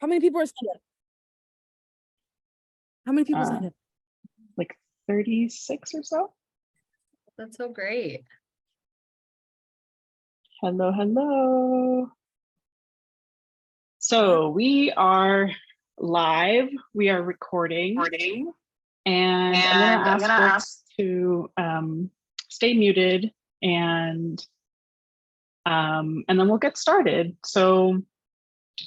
How many people are signed up? How many people signed up? Like 36 or so. That's so great. Hello, hello. So we are live, we are recording, and I'm gonna ask folks to stay muted and then we'll get started. So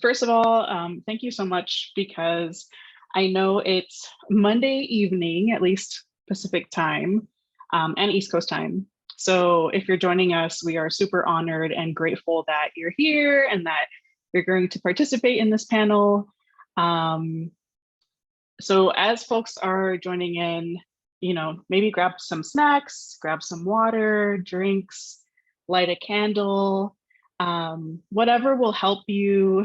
first of all, thank you so much, because I know it's Monday evening, at least Pacific time, and East Coast time. So if you're joining us, we are super honored and grateful that you're here and that you're going to participate in this panel. So as folks are joining in, maybe grab some snacks, grab some water, drinks, light a candle, whatever will help you,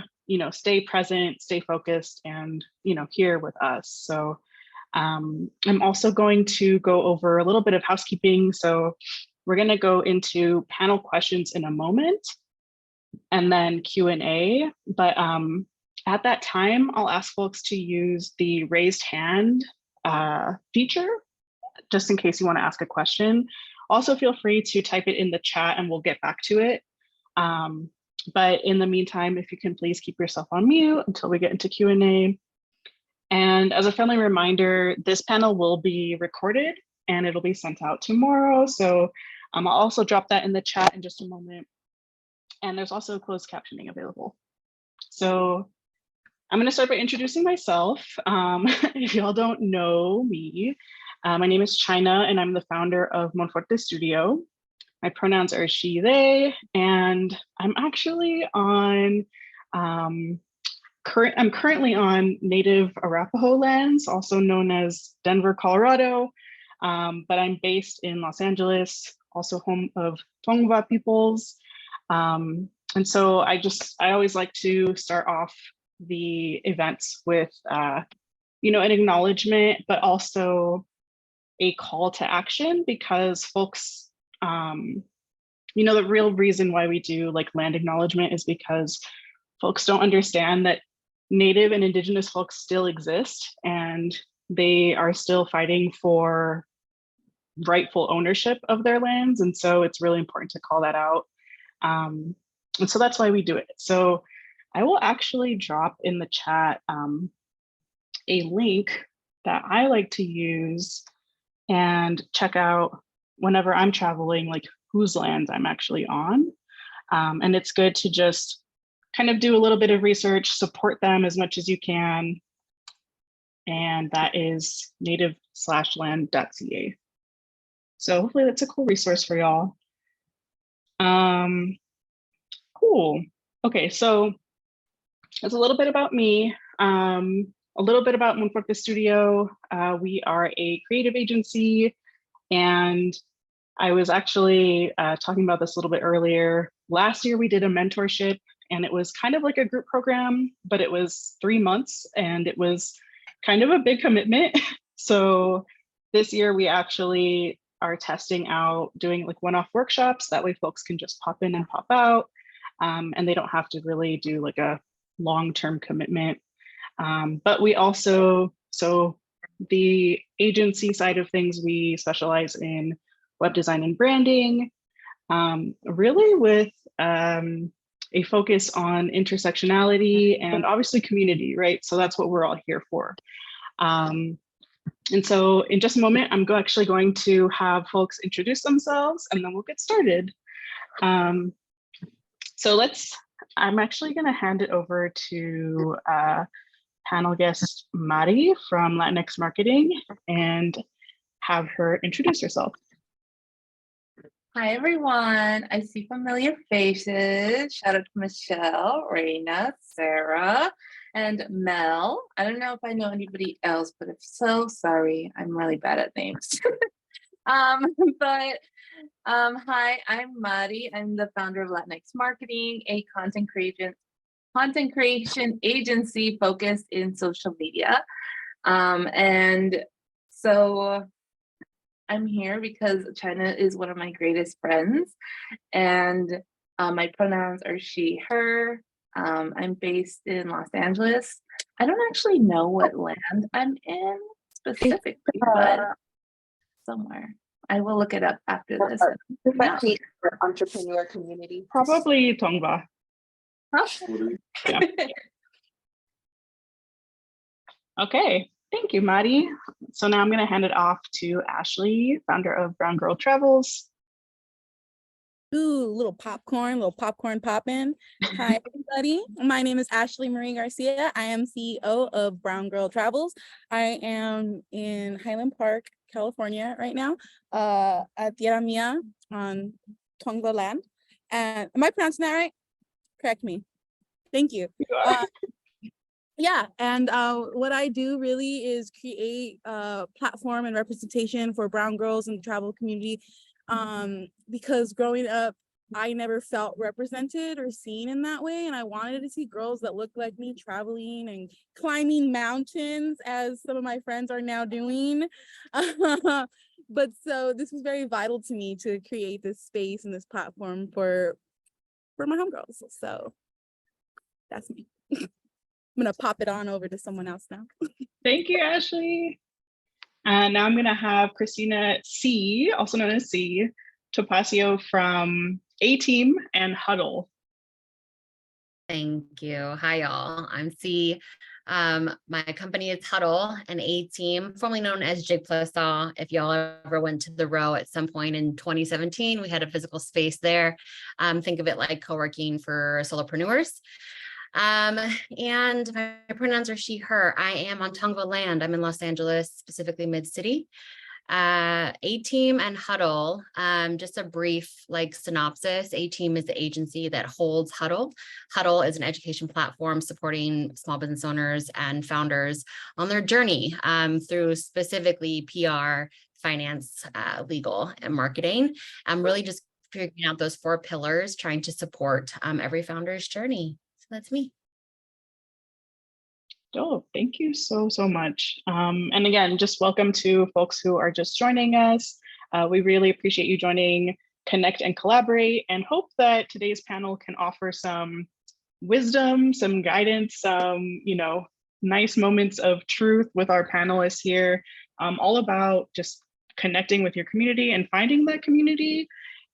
stay present, stay focused, and, here with us. So I'm also going to go over a little bit of housekeeping. So we're going to go into panel questions in a moment and then Q&A. But at that time, I'll ask folks to use the raised hand feature, just in case you want to ask a question. Also, feel free to type it in the chat and we'll get back to it. But in the meantime, if you can please keep yourself on mute until we get into Q&A. And as a friendly reminder, this panel will be recorded and it'll be sent out tomorrow. So I'll also drop that in the chat in just a moment. And there's also closed captioning available. So I'm going to start by introducing myself. If y'all don't know me, my name is China and I'm the founder of Monforte Studio. My pronouns are she, they, and I'm actually on, I'm currently on native Arapaho lands, also known as Denver, Colorado, but I'm based in Los Angeles, also home of Tongva peoples. And so I always like to start off the events with, an acknowledgement, but also a call to action, because folks, the real reason why we do like land acknowledgement is because folks don't understand that Native and Indigenous folks still exist and they are still fighting for rightful ownership of their lands. And so it's really important to call that out. And so that's why we do it. So I will actually drop in the chat a link that I like to use and check out whenever I'm traveling, like whose lands I'm actually on. And it's good to just kind of do a little bit of research, support them as much as you can. And that is native/land.ca. So hopefully that's a cool resource for y'all. Cool. Okay, so that's a little bit about me, a little bit about Monforte Studio. We are a creative agency, and I was actually talking about this a little bit earlier. Last year we did a mentorship, and it was kind of like a group program, but it was 3 months and it was kind of a big commitment. So this year we actually are testing out doing like one-off workshops. That way folks can just pop in and pop out, and they don't have to really do like a long-term commitment. But we also, so the agency side of things, we specialize in web design and branding, really with a focus on intersectionality and obviously community, right? So that's what we're all here for. And so in just a moment, I'm actually going to have folks introduce themselves and then we'll get started. So I'm actually gonna hand it over to panel guest Mari from Latinx Marketing and have her introduce herself. Hi, everyone. I see familiar faces. Shout out to Michelle, Reina, Sarah, and Mel. I don't know if I know anybody else, but if so, sorry. I'm really bad at names. Hi, I'm Mari. I'm the founder of Latinx Marketing, a content creation agency focused in social media. And so I'm here because China is one of my greatest friends, and my pronouns are she, her. I'm based in Los Angeles. I don't actually know what land I'm in specifically, but somewhere. I will look it up after this. Yeah. For entrepreneur community. Probably Tongva. Yeah. Okay, thank you, Maddie. So now I'm going to hand it off to Ashley, founder of Brown Girl Travels. Ooh, little popcorn popping. Hi, everybody. My name is Ashley Marie Garcia. I am CEO of Brown Girl Travels. I am in Highland Park, California right now, at Tierra Mia on Tongva land. And am I pronouncing that right? Correct me. Thank you. Yeah, and what I do really is create a platform and representation for brown girls in the travel community, because growing up, I never felt represented or seen in that way, and I wanted to see girls that looked like me traveling and climbing mountains, as some of my friends are now doing. But so this was very vital to me to create this space and this platform for my homegirls. So that's me. I'm gonna pop it on over to someone else now. Thank you, Ashley. And now I'm going to have Christina C, also known as C, Topacio from A-Team and Huddle. Thank you. Hi, y'all. I'm C. My company is Huddle, an A-Team, formerly known as Jig Plus Saw. If y'all ever went to the row at some point in 2017, we had a physical space there. Think of it like co-working for solopreneurs. And my pronouns are she, her. I am on Tongva land. I'm in Los Angeles, specifically mid-city. A-Team and Huddle, just a brief synopsis. A-Team is the agency that holds Huddle. Huddle is an education platform supporting small business owners and founders on their journey through specifically PR, finance, legal, and marketing. I'm really just figuring out those 4 pillars, trying to support every founder's journey. That's me. Oh, thank you so much. And again, just welcome to folks who are just joining us. We really appreciate you joining, connect and collaborate, and hope that today's panel can offer some wisdom, some guidance, some, nice moments of truth with our panelists here, all about just connecting with your community and finding that community.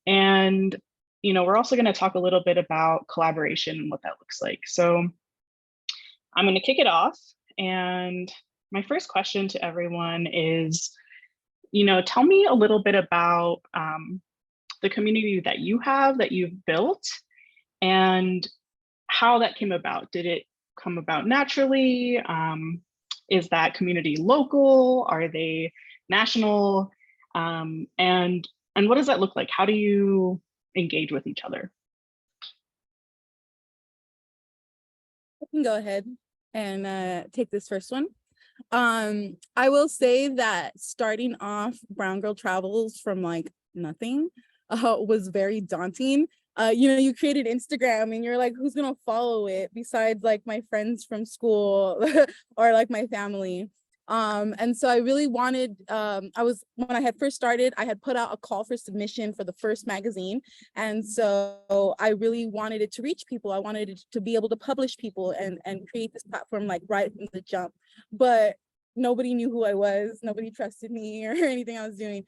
And we're also going to talk a little bit about collaboration and what that looks like. So I'm going to kick it off. And my first question to everyone is, tell me a little bit about the community that you have, that you've built, and how that came about. Did it come about naturally? Is that community local? Are they national? And what does that look like? How do you engage with each other? I can go ahead and take this first one. I will say that starting off Brown Girl Travels from nothing was very daunting. You created Instagram and you're like, who's gonna follow it besides my friends from school or my family? And so I really wanted, when I had first started, I had put out a call for submission for the first magazine. And so I really wanted it to reach people. I wanted it to be able to publish people and create this platform right from the jump. But nobody knew who I was. Nobody trusted me or anything I was doing.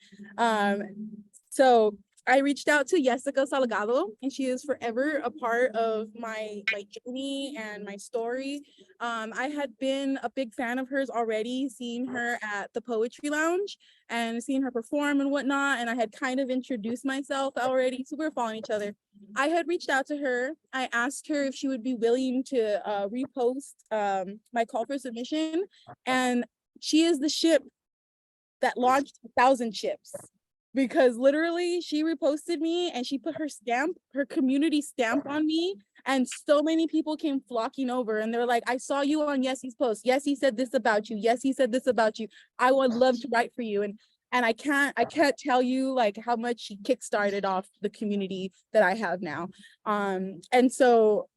So I reached out to Jessica Salgado, and she is forever a part of my journey and my story. I had been a big fan of hers already, seeing her at the Poetry Lounge and seeing her perform and whatnot. And I had kind of introduced myself already, so we were following each other. I had reached out to her. I asked her if she would be willing to repost my call for submission. And she is the ship that launched 1,000 ships. Because literally she reposted me and she put her community stamp on me, and so many people came flocking over and they're like, I saw you on Yesie's post. Yesie said this about you. Yesie said this about you. I would love to write for you. And I can't tell you how much she kickstarted off the community that I have now. And so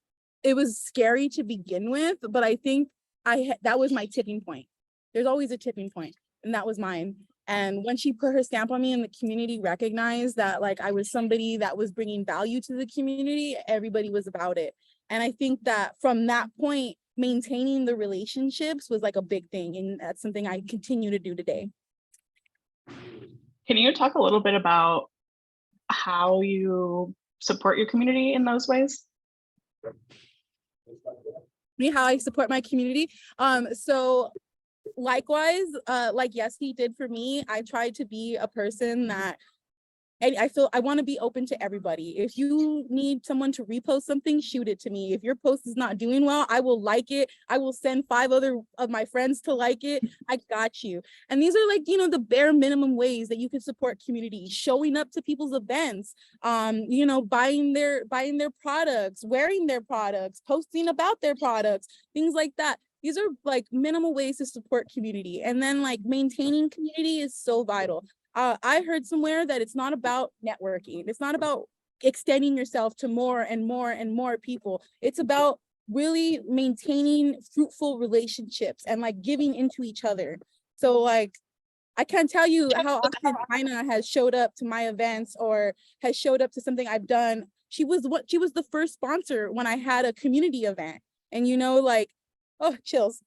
it was scary to begin with, but I think that was my tipping point. There's always a tipping point, and that was mine. And when she put her stamp on me and the community recognized that I was somebody that was bringing value to the community, everybody was about it. And I think that from that point, maintaining the relationships was like a big thing. And that's something I continue to do today. Can you talk a little bit about how you support your community in those ways? How I support my community. So likewise, like Yesty did for me, I tried to be a person that, and I feel I want to be open to everybody. If you need someone to repost something, shoot it to me. If your post is not doing well, I will like it. I will send 5 other of my friends to like it. I got you. And these are like, you know, the bare minimum ways that you can support community, showing up to people's events, you know, buying their products, wearing their products, posting about their products, things like that. These are like minimal ways to support community. And then like maintaining community is so vital. I heard somewhere that it's not about networking. It's not about extending yourself to more and more and more people. It's about really maintaining fruitful relationships and like giving into each other. So like, I can't tell you how often Ina has showed up to my events or has showed up to something I've done. She was the first sponsor when I had a community event. And you know, like, oh, chills.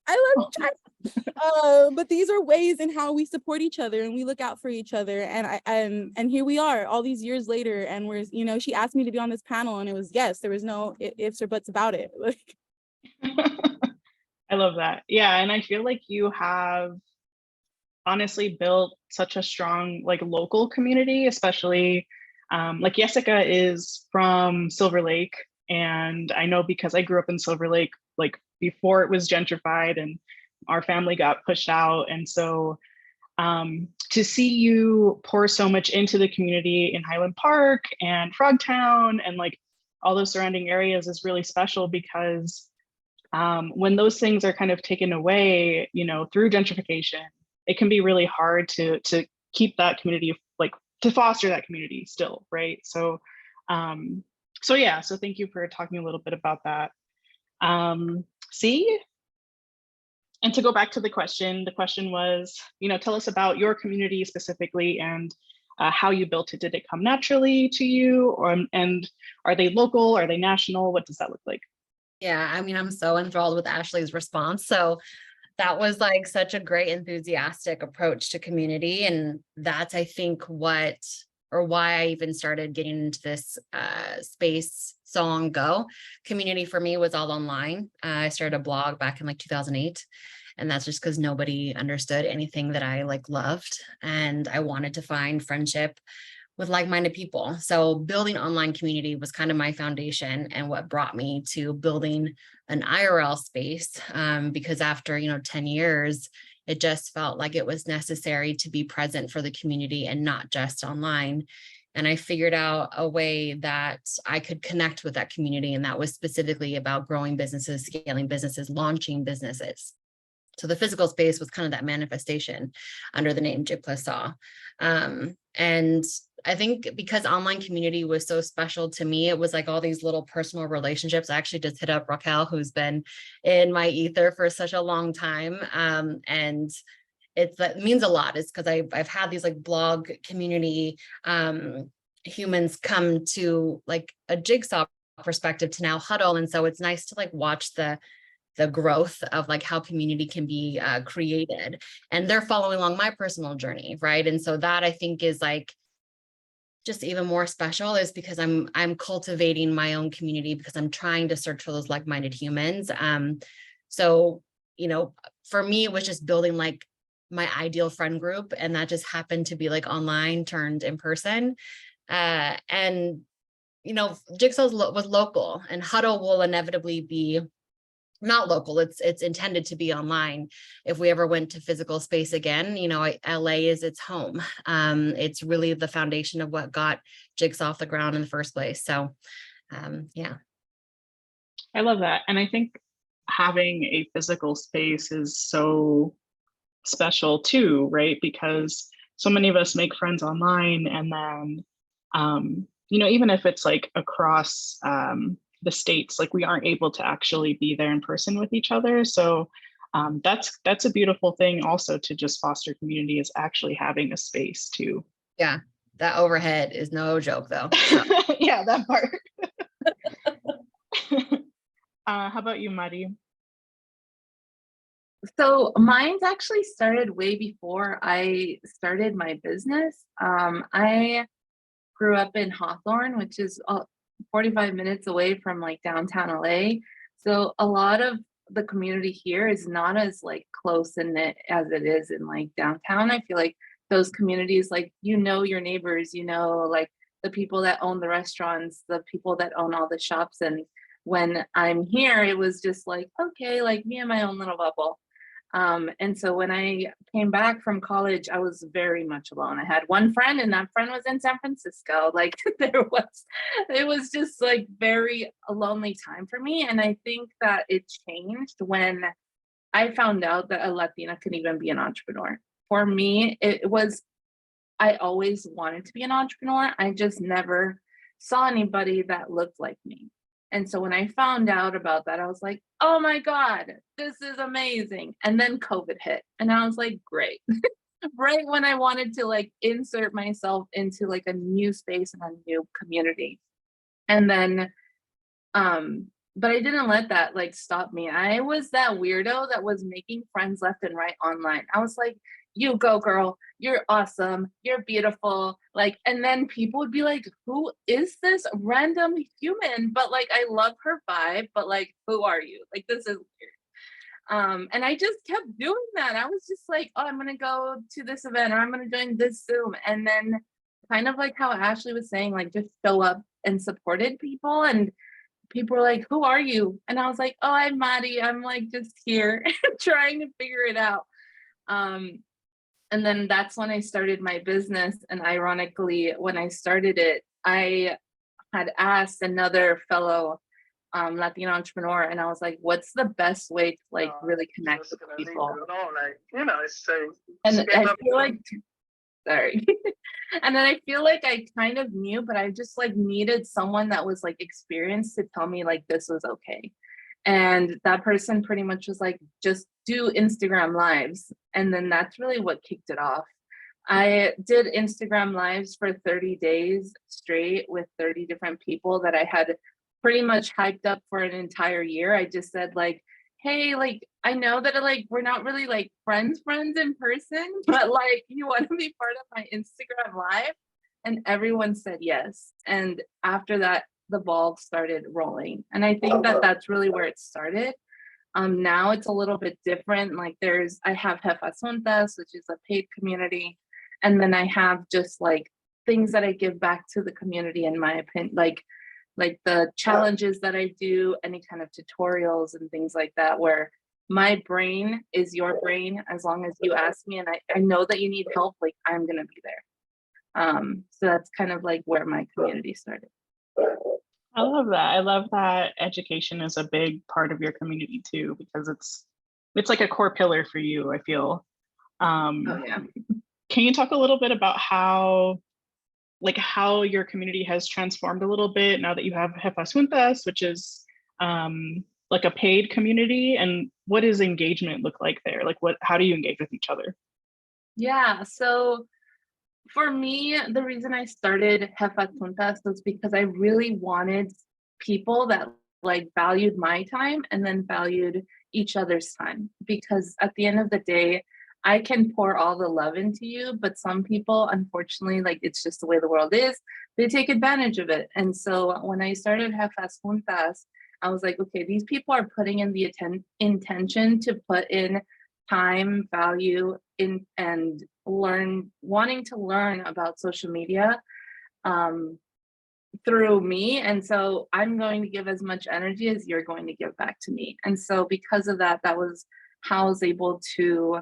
I love you, but these are ways in how we support each other and we look out for each other. And here we are all these years later, and we're, you know, she asked me to be on this panel and it was yes, there was no ifs or buts about it. Like, I love that. Yeah, and I feel like you have honestly built such a strong like local community, especially like Jessica is from Silver Lake, and I know because I grew up in Silver Lake like before it was gentrified and our family got pushed out. And so to see you pour so much into the community in Highland Park and Frogtown and like all those surrounding areas is really special, because when those things are kind of taken away, you know, through gentrification, it can be really hard to keep that community, like to foster that community still, right? So yeah, so thank you for talking a little bit about that. See, and to go back to the question was, you know, tell us about your community specifically and how you built it. Did it come naturally to you, or and are they local? Are they national? What does that look like? Yeah, I mean, I'm so enthralled with Ashley's response. So that was like such a great enthusiastic approach to community. And that's, I think, why I even started getting into this space so long ago. Community for me was all online. I started a blog back in like 2008. And that's just because nobody understood anything that I like loved. And I wanted to find friendship with like-minded people. So building online community was kind of my foundation and what brought me to building an IRL space, because after, 10 years, it just felt like it was necessary to be present for the community and not just online. And I figured out a way that I could connect with that community. And that was specifically about growing businesses, scaling businesses, launching businesses. So the physical space was kind of that manifestation under the name Jig Plus Saw. And I think because online community was so special to me, it was like all these little personal relationships. I actually just hit up Raquel, who's been in my ether for such a long time. And that means a lot. It's because I've had these like blog community humans come to like a Jigsaw perspective to now Huddle. And so it's nice to like watch the growth of like how community can be created, and they're following along my personal journey, right? And so that I think is like just even more special, is because I'm cultivating my own community because I'm trying to search for those like-minded humans. So for me, it was just building like my ideal friend group, and that just happened to be like online turned in person. And Jigsaw was local, and Huddle will inevitably be not local. It's intended to be online. If we ever went to physical space again, LA is its home. It's really the foundation of what got Jigsaw off the ground in the first place. So yeah. I love that. And I think having a physical space is so special too, right? Because so many of us make friends online, and then even if it's like across the states, like we aren't able to actually be there in person with each other. So that's a beautiful thing also, to just foster community, is actually having a space too. Yeah, that overhead is no joke though. So. Yeah, that part. How about you, Mari? So mine's actually started way before I started my business. I grew up in Hawthorne, which is 45 minutes away from like downtown LA. So a lot of the community here is not as like close and knit as it is in like downtown. I feel like those communities, like, you know, your neighbors, you know, like the people that own the restaurants, the people that own all the shops. And when I'm here, it was just like, okay, like me and my own little bubble. And so when I came back from college, I was very much alone. I had one friend, and that friend was in San Francisco. Like it was just like very a lonely time for me. And I think that it changed when I found out that a Latina can even be an entrepreneur. For me, it was, I always wanted to be an entrepreneur. I just never saw anybody that looked like me. And so when I found out about that, I was like, oh my God, this is amazing. And then COVID hit, and I was like, great. Right when I wanted to like insert myself into like a new space and a new community. And then, but I didn't let that like stop me. I was that weirdo that was making friends left and right online. I was like, you go girl, you're awesome, you're beautiful. Like, and then people would be like, who is this random human? But like, I love her vibe, but like, who are you? Like, this is weird. And I just kept doing that. I was just like, oh, I'm gonna go to this event, or I'm gonna join this Zoom. And then kind of like how Ashley was saying, like just show up and supported people. And people were like, who are you? And I was like, oh, I'm Maddie. I'm like just here trying to figure it out. And then that's when I started my business. And ironically, when I started it, I had asked another fellow Latino entrepreneur, and I was like, what's the best way to like really connect with people? And I feel like, sorry. And then I feel like I kind of knew, but I just like needed someone that was like experienced to tell me like this was okay. And that person pretty much was like, just do Instagram lives. And then that's really what kicked it off. I did Instagram lives for 30 days straight with 30 different people that I had pretty much hyped up for an entire year. I just said like, hey, like, I know that like we're not really like friends in person, but like, you want to be part of my Instagram live? And everyone said yes. And after that, the ball started rolling. And I think that that's really where it started. Now it's a little bit different. Like I have Jefas Juntas, which is a paid community. And then I have just like things that I give back to the community, in my opinion, like the challenges that I do, any kind of tutorials and things like that, where my brain is your brain. As long as you ask me and I know that you need help, like I'm gonna be there. So that's kind of like where my community started. I love that. I love that education is a big part of your community too, because it's like a core pillar for you, I feel. Oh yeah. Can you talk a little bit about how your community has transformed a little bit now that you have Jefas Juntas, which is like a paid community, and what does engagement look like there? Like how do you engage with each other? Yeah, so for me, the reason I started Jefas Juntas was because I really wanted people that like valued my time and then valued each other's time. Because at the end of the day, I can pour all the love into you, but some people, unfortunately, like it's just the way the world is, they take advantage of it. And so when I started Jefas Juntas, I was like, okay, these people are putting in the intention to put in time, value in, and wanting to learn about social media through me. And so I'm going to give as much energy as you're going to give back to me. And so because of that, that was how I was able to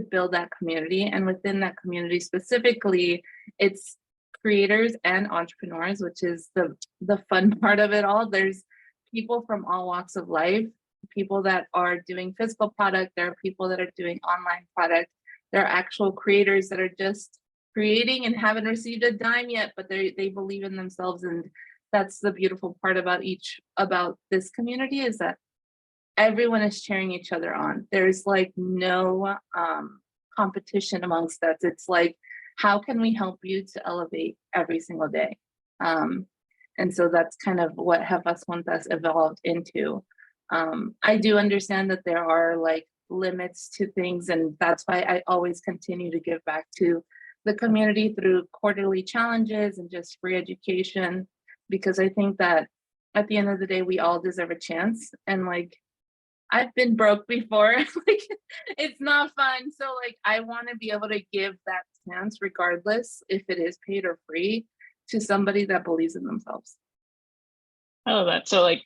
build that community. And within that community specifically, it's creators and entrepreneurs, which is the fun part of it all. There's people from all walks of life, people that are doing physical product, there are people that are doing online product, there are actual creators that are just creating and haven't received a dime yet, but they believe in themselves. And that's the beautiful part about this community, is that everyone is cheering each other on. There's like no competition amongst us. It's like, how can we help you to elevate every single day? And And so that's kind of what Jefas Juntas evolved into. I do understand that there are like limits to things, and that's why I always continue to give back to the community through quarterly challenges and just free education, because I think that at the end of the day, we all deserve a chance. And like, I've been broke before, like it's not fun. So like, I want to be able to give that chance regardless if it is paid or free to somebody that believes in themselves. I love that. So like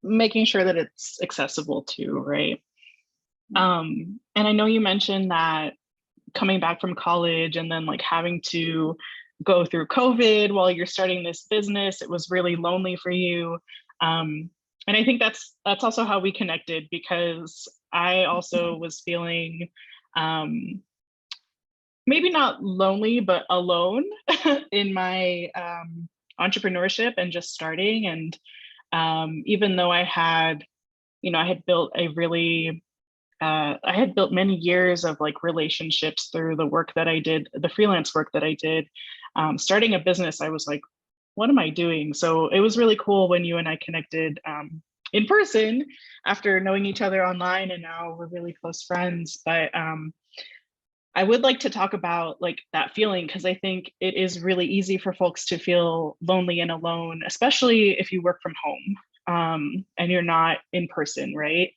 making sure that it's accessible too, right? And I know you mentioned that coming back from college and then like having to go through COVID while you're starting this business, it was really lonely for you. And I think that's also how we connected, because I also was feeling maybe not lonely, but alone in my entrepreneurship and just starting. And even though I had built a really I had built many years of like relationships through the work that I did, the freelance work that I did. Starting a business, I was like, what am I doing? So it was really cool when you and I connected in person after knowing each other online, and now we're really close friends. But I would like to talk about like that feeling, because I think it is really easy for folks to feel lonely and alone, especially if you work from home and you're not in person, right?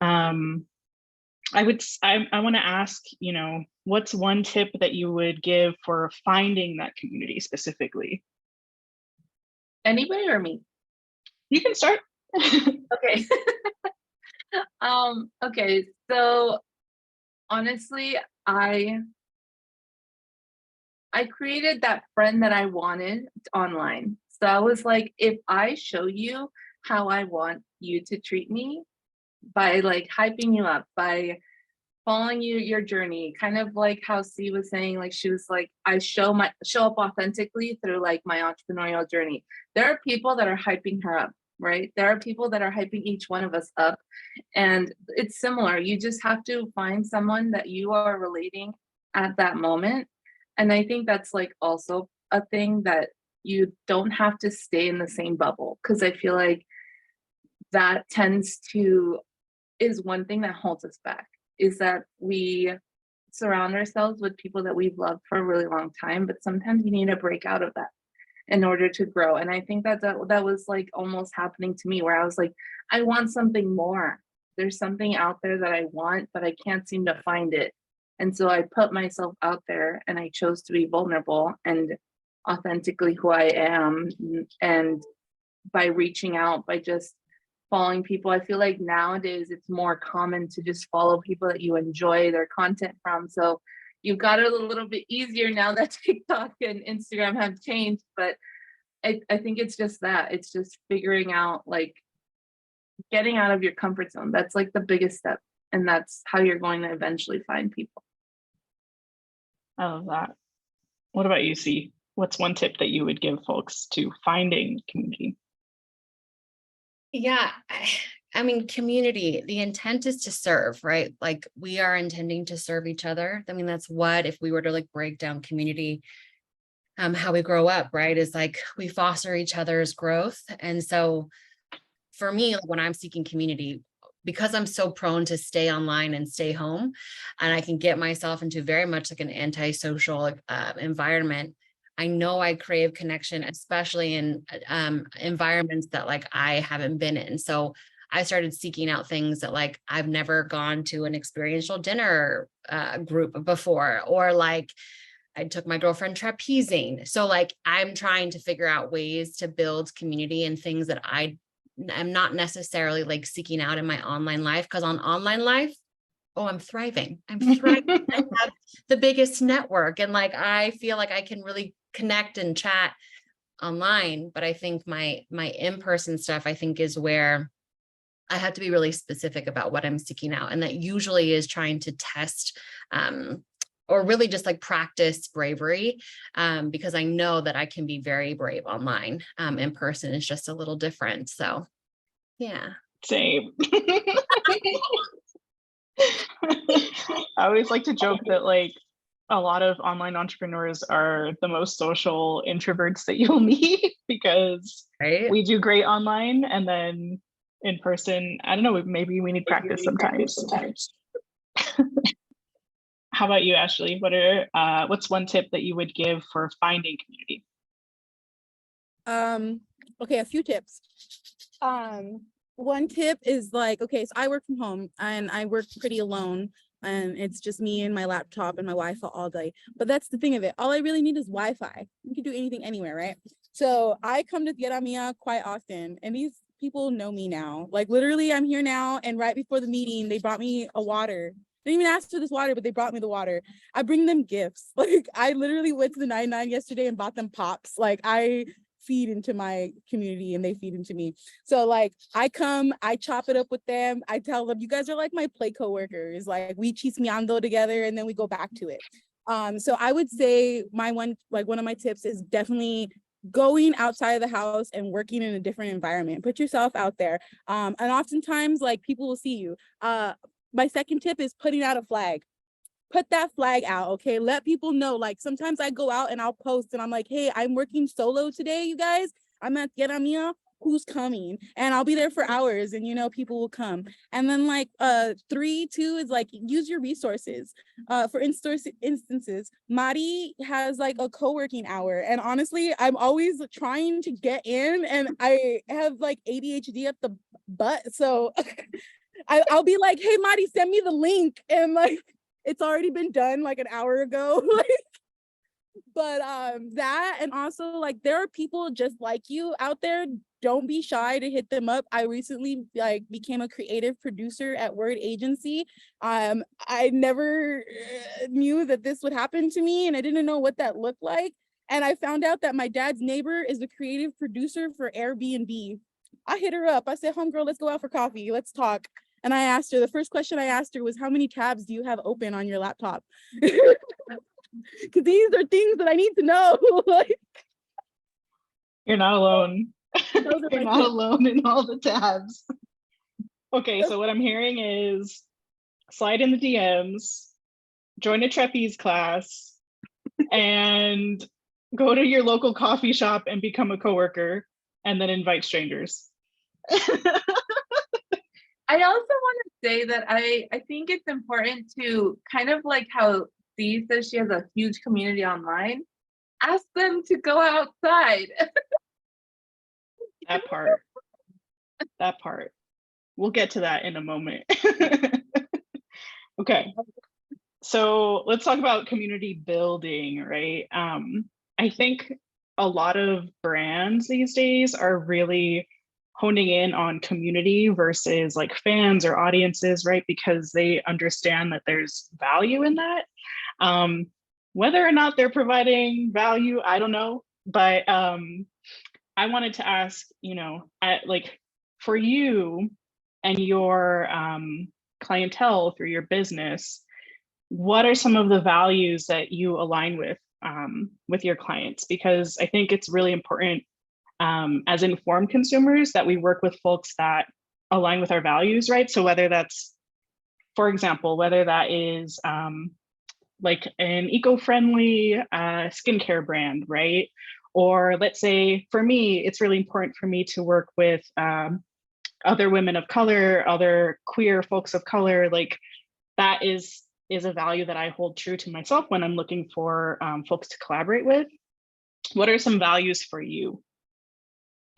I want to ask, what's one tip that you would give for finding that community specifically? Anybody or me? You can start. Okay. Okay, so honestly, I created that friend that I wanted online. So I was like, if I show you how I want you to treat me, by like hyping you up, by following your journey, kind of like how C was saying, like she was like, I show up authentically through like my entrepreneurial journey. There are people that are hyping her up, right? There are people that are hyping each one of us up, and it's similar. You just have to find someone that you are relating at that moment. And I think that's like also a thing, that you don't have to stay in the same bubble, because I feel like that is one thing that holds us back, is that we surround ourselves with people that we've loved for a really long time, but sometimes you need to break out of that in order to grow. And I think that was like almost happening to me, where I was like, I want something more. There's something out there that I want, but I can't seem to find it. And so I put myself out there, and I chose to be vulnerable and authentically who I am. And by reaching out, by just following people, I feel like nowadays it's more common to just follow people that you enjoy their content from. So you've got it a little bit easier now that TikTok and Instagram have changed. But I think it's just that. It's just figuring out, like, getting out of your comfort zone. That's like the biggest step. And that's how you're going to eventually find people. I love that. What about you, C? What's one tip that you would give folks to finding community? Yeah, I mean, community, the intent is to serve, right? Like we are intending to serve each other. I mean, that's what, if we were to like break down community, how we grow up, right? Is like we foster each other's growth. And so for me, like, when I'm seeking community, because I'm so prone to stay online and stay home, and I can get myself into very much like an antisocial environment, I know I crave connection, especially in environments that like I haven't been in. So I started seeking out things that like I've never gone to an experiential dinner group before, or like I took my girlfriend trapezing. So like I'm trying to figure out ways to build community and things that I'm not necessarily like seeking out in my online life, because on online life, oh, I'm thriving. I'm thriving. I have the biggest network, and like I feel like I can really connect and chat online. But I think my in-person stuff, I think, is where I have to be really specific about what I'm seeking out. And that usually is trying to test or really just like practice bravery, because I know that I can be very brave online. In person is just a little different. So yeah. Same. I always like to joke that like a lot of online entrepreneurs are the most social introverts that you'll meet because Right? we do great online and then in person, I don't know, maybe we need practice sometimes. How about you, Ashley? What's one tip that you would give for finding community? Okay, a few tips. One tip is like, okay, so I work from home and I work pretty alone, and it's just me and my laptop and my Wi-Fi all day. But that's the thing of it. All I really need is Wi-Fi. You can do anything anywhere, right? So I come to Tierra Mia quite often, and these people know me now. Like literally, I'm here now, and right before the meeting, they brought me a water. They didn't even ask for this water, but they brought me the water. I bring them gifts. Like I literally went to the 99 yesterday and bought them pops. Like I feed into my community and they feed into me. So like I come, I chop it up with them. I tell them, you guys are like my play coworkers. Like we chismeando together and then we go back to it. So I would say one of my tips is definitely going outside of the house and working in a different environment. Put yourself out there. And oftentimes like people will see you. My second tip is putting out a flag. Put that flag out, okay? Let people know. Like sometimes I go out and I'll post and I'm like, hey, I'm working solo today, you guys. I'm at Tierra Mia. Who's coming? And I'll be there for hours and people will come. And then like 3, 2 is like use your resources. For instances, Mari has like a co-working hour. And honestly, I'm always trying to get in and I have like ADHD at the butt. So I'll be like, hey, Mari, send me the link. And like, it's already been done like an hour ago. But that, and also like there are people just like you out there. Don't be shy to hit them up. I recently like became a creative producer at Word Agency. I never knew that this would happen to me and I didn't know what that looked like. And I found out that my dad's neighbor is a creative producer for Airbnb. I hit her up. I said, homegirl, let's go out for coffee. Let's talk. And I asked her, the first question I asked her was, how many tabs do you have open on your laptop? Because these are things that I need to know. You're not alone. Those are You're my not tips. alone in all the tabs. Okay, so what I'm hearing is slide in the DMs, join a trapeze class, and go to your local coffee shop and become a coworker, and then invite strangers. I also want to say that I think it's important to kind of like how Dee says she has a huge community online. Ask them to go outside. That part. We'll get to that in a moment. Okay. So let's talk about community building, right? I think a lot of brands these days are really honing in on community versus like fans or audiences, right? Because they understand that there's value in that. Whether or not they're providing value, I don't know. But I wanted to ask, like for you and your clientele through your business, what are some of the values that you align with your clients? Because I think it's really important as informed consumers that we work with folks that align with our values, right? So whether that's, for example, whether that is like an eco-friendly skincare brand, right? Or let's say for me, it's really important for me to work with other women of color, other queer folks of color. Like that is a value that I hold true to myself when I'm looking for folks to collaborate with. What are some values for you?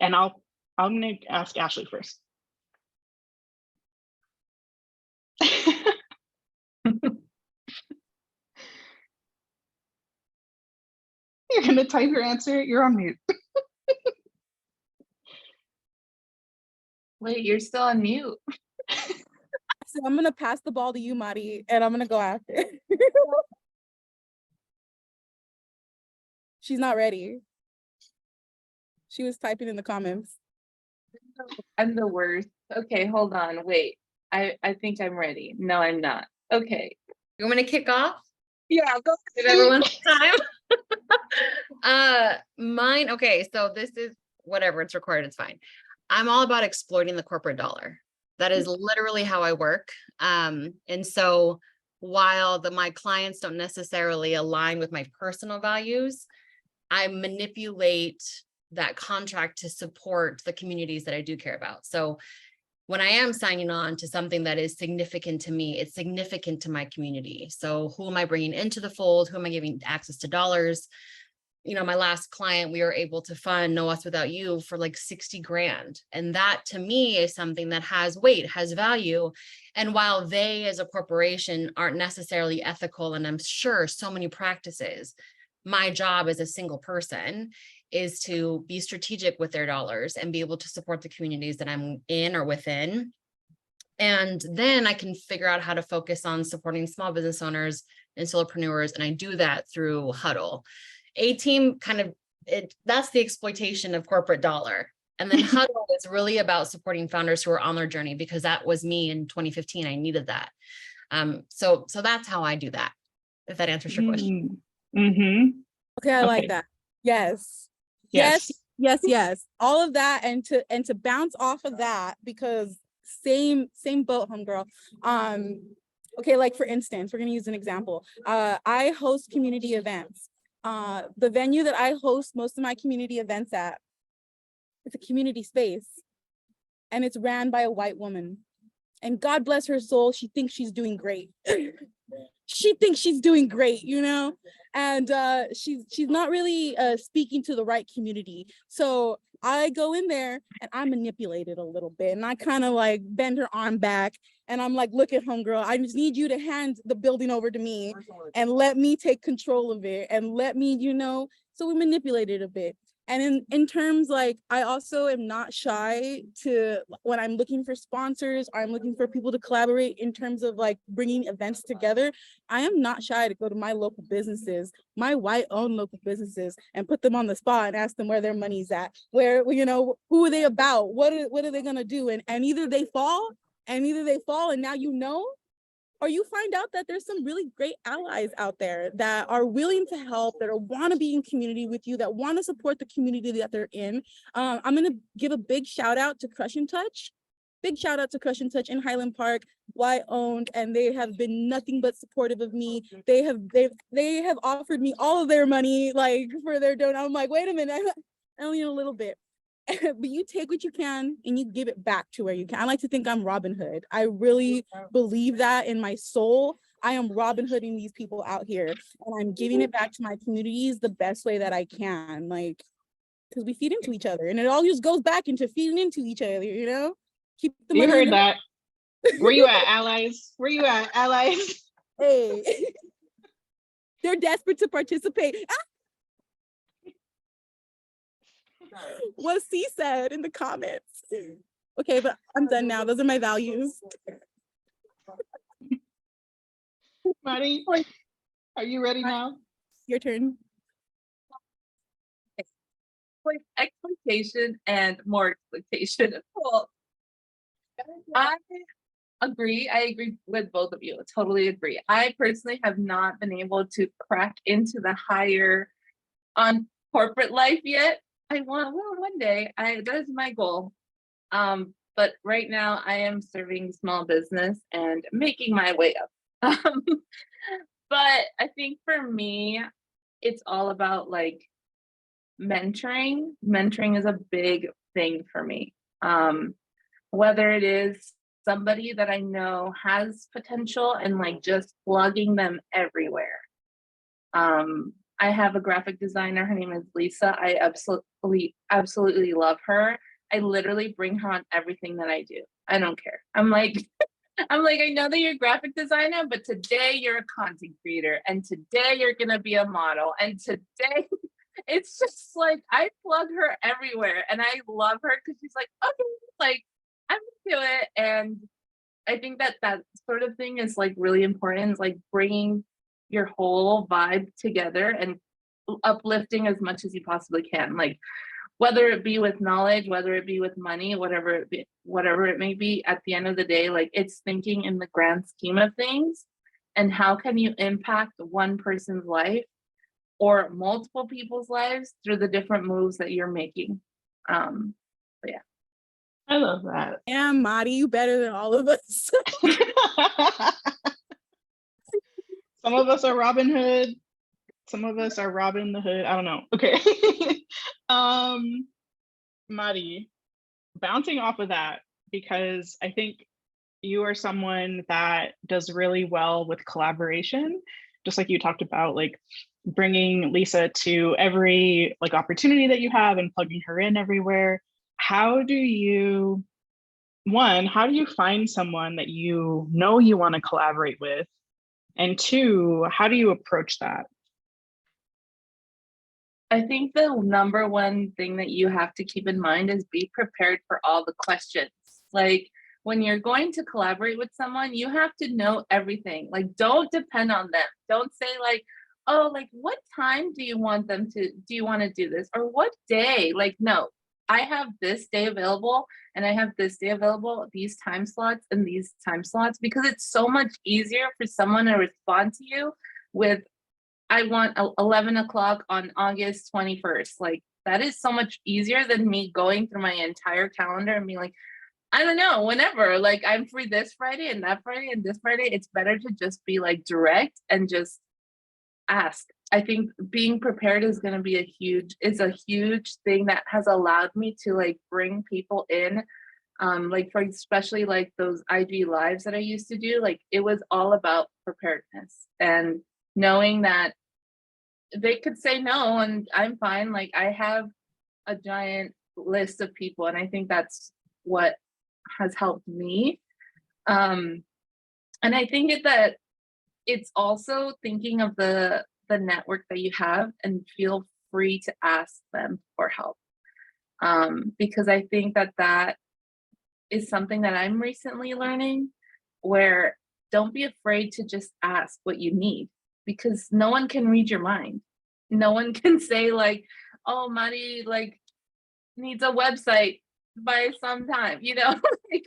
And I'm gonna ask Ashley first. You're gonna type your answer, you're on mute. Wait, you're still on mute. So I'm gonna pass the ball to you, Mari, and I'm gonna go after. She's not ready. She was typing in the comments. I'm the worst. Okay, hold on. Wait. I think I'm ready. No, I'm not. Okay. You want me to kick off? Yeah, go Give everyone time. Mine, okay, so this is whatever, it's recorded, it's fine. I'm all about exploiting the corporate dollar. That is literally how I work. And so while my clients don't necessarily align with my personal values, I manipulate that contract to support the communities that I do care about. So when I am signing on to something that is significant to me, it's significant to my community. So who am I bringing into the fold? Who am I giving access to dollars? You know, my last client, we were able to fund No Us Without You for like 60 grand. And that to me is something that has weight, has value. And while they as a corporation aren't necessarily ethical, and I'm sure so many practices, my job as a single person is to be strategic with their dollars and be able to support the communities that I'm in or within. And then I can figure out how to focus on supporting small business owners and solopreneurs. And I do that through Huddle. A-Team kind of, that's the exploitation of corporate dollar. And then Huddle is really about supporting founders who are on their journey, because that was me in 2015. I needed that. So that's how I do that, if that answers your question. Mm-hmm. Okay, I like Okay. that. Yes. Yes. Yes. All of that, and to bounce off of that, because same boat, homegirl. Okay, like for instance, we're gonna use an example. I host community events. The venue that I host most of my community events at, it's a community space, and it's ran by a white woman. And God bless her soul, she thinks she's doing great. She thinks she's doing great, you know? And she's not really speaking to the right community. So I go in there and I manipulate it a little bit, and I kind of like bend her arm back, and I'm like, look at homegirl, I just need you to hand the building over to me and let me take control of it, and let me, you know, so we manipulate it a bit. And in terms, like, I also am not shy to, when I'm looking for sponsors, or I'm looking for people to collaborate in terms of like bringing events together, I am not shy to go to my local businesses, my white-owned local businesses, and put them on the spot and ask them where their money's at, where, you know, who are they about, what are they gonna do, and either they fall, and now you know, or you find out that there's some really great allies out there that are willing to help, that want to be in community with you, that want to support the community that they're in. I'm going to give a big shout out to Crush and Touch. Big shout out to Crush and Touch in Highland Park, white owned, and they have been nothing but supportive of me. They have offered me all of their money, like, for their donation. I'm like, wait a minute, I only need a little bit. But you take what you can and you give it back to where you can. I like to think I'm Robin Hood. I really believe that in my soul. I am Robin Hooding these people out here, and I'm giving it back to my communities the best way that I can, like, because we feed into each other, and it all just goes back into feeding into each other, you know? Keep the You money. heard that. Where you at, allies? Where you at, allies? Hey. They're desperate to participate. What C said in the comments. Okay, but I'm done now. Those are my values. Marty, are you ready now? Your turn. Like exploitation and more exploitation. Cool. I agree with both of you. I totally agree. I personally have not been able to crack into the higher on corporate life yet. I will one day. That is my goal. But right now I am serving small business and making my way up. But I think for me, it's all about like mentoring. Mentoring is a big thing for me. Whether it is somebody that I know has potential and like just plugging them everywhere. I have a graphic designer. Her name is Lisa. I absolutely love her. I literally bring her on everything that I do. I don't care. I'm like, I know that you're a graphic designer, but today you're a content creator, and today you're gonna be a model, and today it's just like I plug her everywhere, and I love her because she's like, okay, like I'm gonna do it. And I think that sort of thing is like really important. It's like bringing your whole vibe together and uplifting as much as you possibly can, like whether it be with knowledge, whether it be with money, whatever it may be. At the end of the day, like it's thinking in the grand scheme of things, and how can you impact one person's life or multiple people's lives through the different moves that you're making. But yeah, I love that. Yeah, Madi, you better than all of us. Some of us are Robin Hood. Some of us are Robin the Hood. I don't know. Okay. Mari, bouncing off of that, because I think you are someone that does really well with collaboration, just like you talked about, like bringing Lisa to every like opportunity that you have and plugging her in everywhere. How do you find someone that you know you want to collaborate with? And two, how do you approach that? I think the number one thing that you have to keep in mind is be prepared for all the questions. Like when you're going to collaborate with someone, you have to know everything. Like don't depend on them. Don't say like, oh, like what time do you want to do this? Or what day? Like, no, I have this day available and I have this day available, these time slots and these time slots, because it's so much easier for someone to respond to you with, I want 11 o'clock on August 21st. Like that is so much easier than me going through my entire calendar and being like, I don't know, whenever, like I'm free this Friday and that Friday and this Friday. It's better to just be like direct and just ask. I think being prepared is going to be a huge thing that has allowed me to like bring people in. Like for especially like those IG lives that I used to do, like it was all about preparedness and knowing that they could say no and I'm fine. Like I have a giant list of people and I think that's what has helped me. And I think that it's also thinking of the network that you have and feel free to ask them for help. Because I think that is something that I'm recently learning, where don't be afraid to just ask what you need, because no one can read your mind. No one can say like, oh, Mari like needs a website by some time, you know, like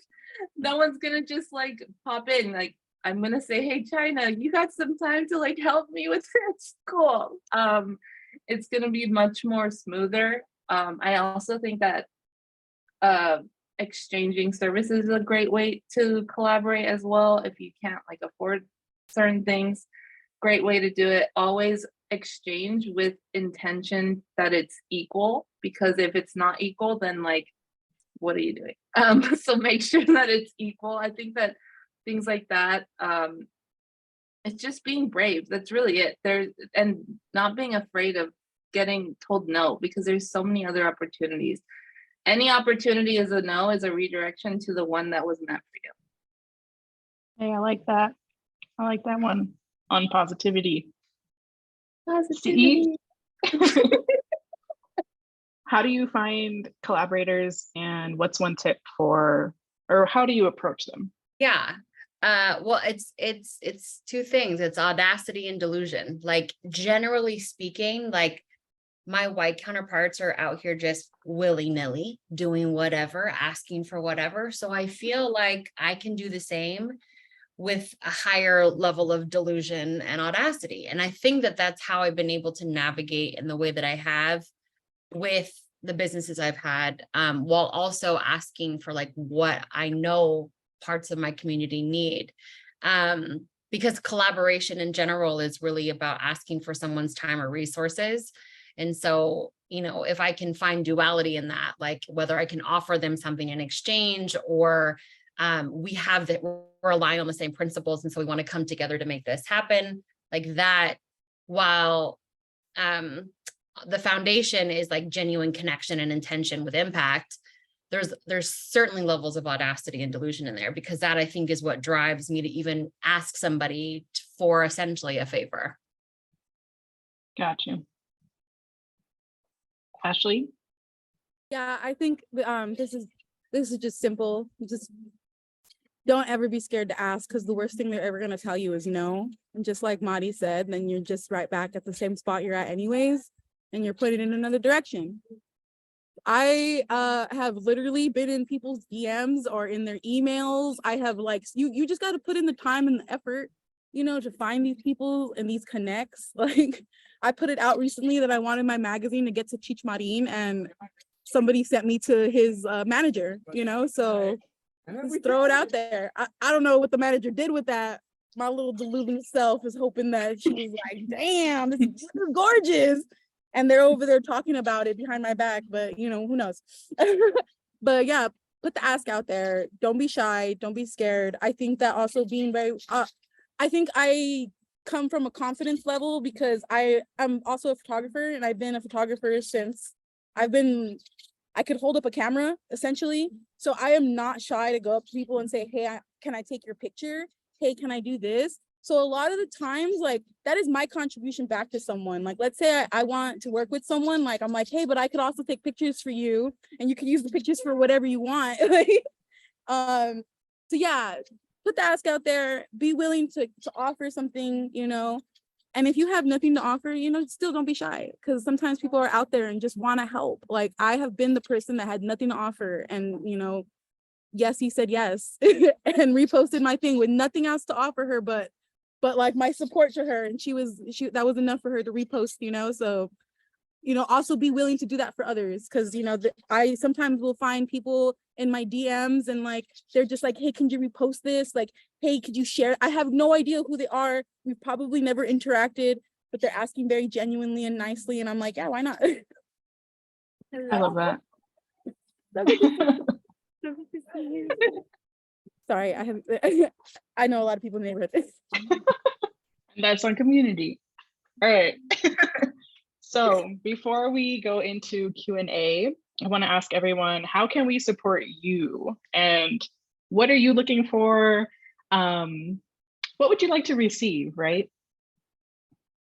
no one's gonna just like pop in. Like I'm gonna say, hey, China, you got some time to like help me with this? Cool. It's gonna be much more smoother. I also think that exchanging services is a great way to collaborate as well. If you can't like afford certain things, great way to do it. Always exchange with intention that it's equal, because if it's not equal, then like, what are you doing? So make sure that it's equal. I think that things like that, it's just being brave. That's really it. And not being afraid of getting told no, because there's so many other opportunities. Any opportunity is a no, is a redirection to the one that was meant for you. Hey, I like that. I like that one on positivity. Positivity. How do you find collaborators, and what's one tip or how do you approach them? Yeah. Well, it's two things. It's audacity and delusion. Like generally speaking, like my white counterparts are out here just willy-nilly doing whatever, asking for whatever. So I feel like I can do the same with a higher level of delusion and audacity. And I think that that's how I've been able to navigate in the way that I have with the businesses I've had, while also asking for like what I know parts of my community need. Because collaboration in general is really about asking for someone's time or resources. And so, you know, if I can find duality in that, like whether I can offer them something in exchange, or we're relying on the same principles, and so we want to come together to make this happen, like that, while the foundation is like genuine connection and intention with impact, there's certainly levels of audacity and delusion in there, because that I think is what drives me to even ask somebody for essentially a favor. Got you. Ashley? Yeah, I think this is just simple. Just don't ever be scared to ask, because the worst thing they're ever going to tell you is no. And just like Madi said, then you're just right back at the same spot you're at anyways, and you're put it in another direction. I have literally been in people's DMs or in their emails. I have like, you just got to put in the time and the effort, you know, to find these people and these connects. Like I put it out recently that I wanted my magazine to get to Cheech Marin, and somebody sent me to his manager, you know, so just throw it out there. I don't know what the manager did with that, my little deluded self is hoping that she was like, damn, this is gorgeous. And they're over there talking about it behind my back, but you know, who knows? But yeah, put the ask out there. Don't be shy. Don't be scared. I think that also being very, I think I come from a confidence level because I'm also a photographer, and I've been a photographer since I could hold up a camera essentially. So I am not shy to go up to people and say, hey, can I take your picture? Hey, can I do this? So a lot of the times, like, that is my contribution back to someone. Like, let's say I want to work with someone, like, I'm like, hey, but I could also take pictures for you, and you can use the pictures for whatever you want. So yeah, put the ask out there, be willing to offer something, you know. And if you have nothing to offer, you know, still don't be shy, because sometimes people are out there and just want to help. Like, I have been the person that had nothing to offer, and, you know, yes, he said yes and reposted my thing with nothing else to offer her, but like my support to her, and that was enough for her to repost, you know. So, you know, also be willing to do that for others, because, you know, I sometimes will find people in my DMs and like they're just like, hey, can you repost this? Like, hey, could you share? I have no idea who they are. We've probably never interacted, but they're asking very genuinely and nicely, and I'm like, yeah, why not? I love that. Sorry, I know a lot of people in the neighborhood. That's on community. All right. So before we go into Q&A, I want to ask everyone, how can we support you? And what are you looking for? What would you like to receive, right?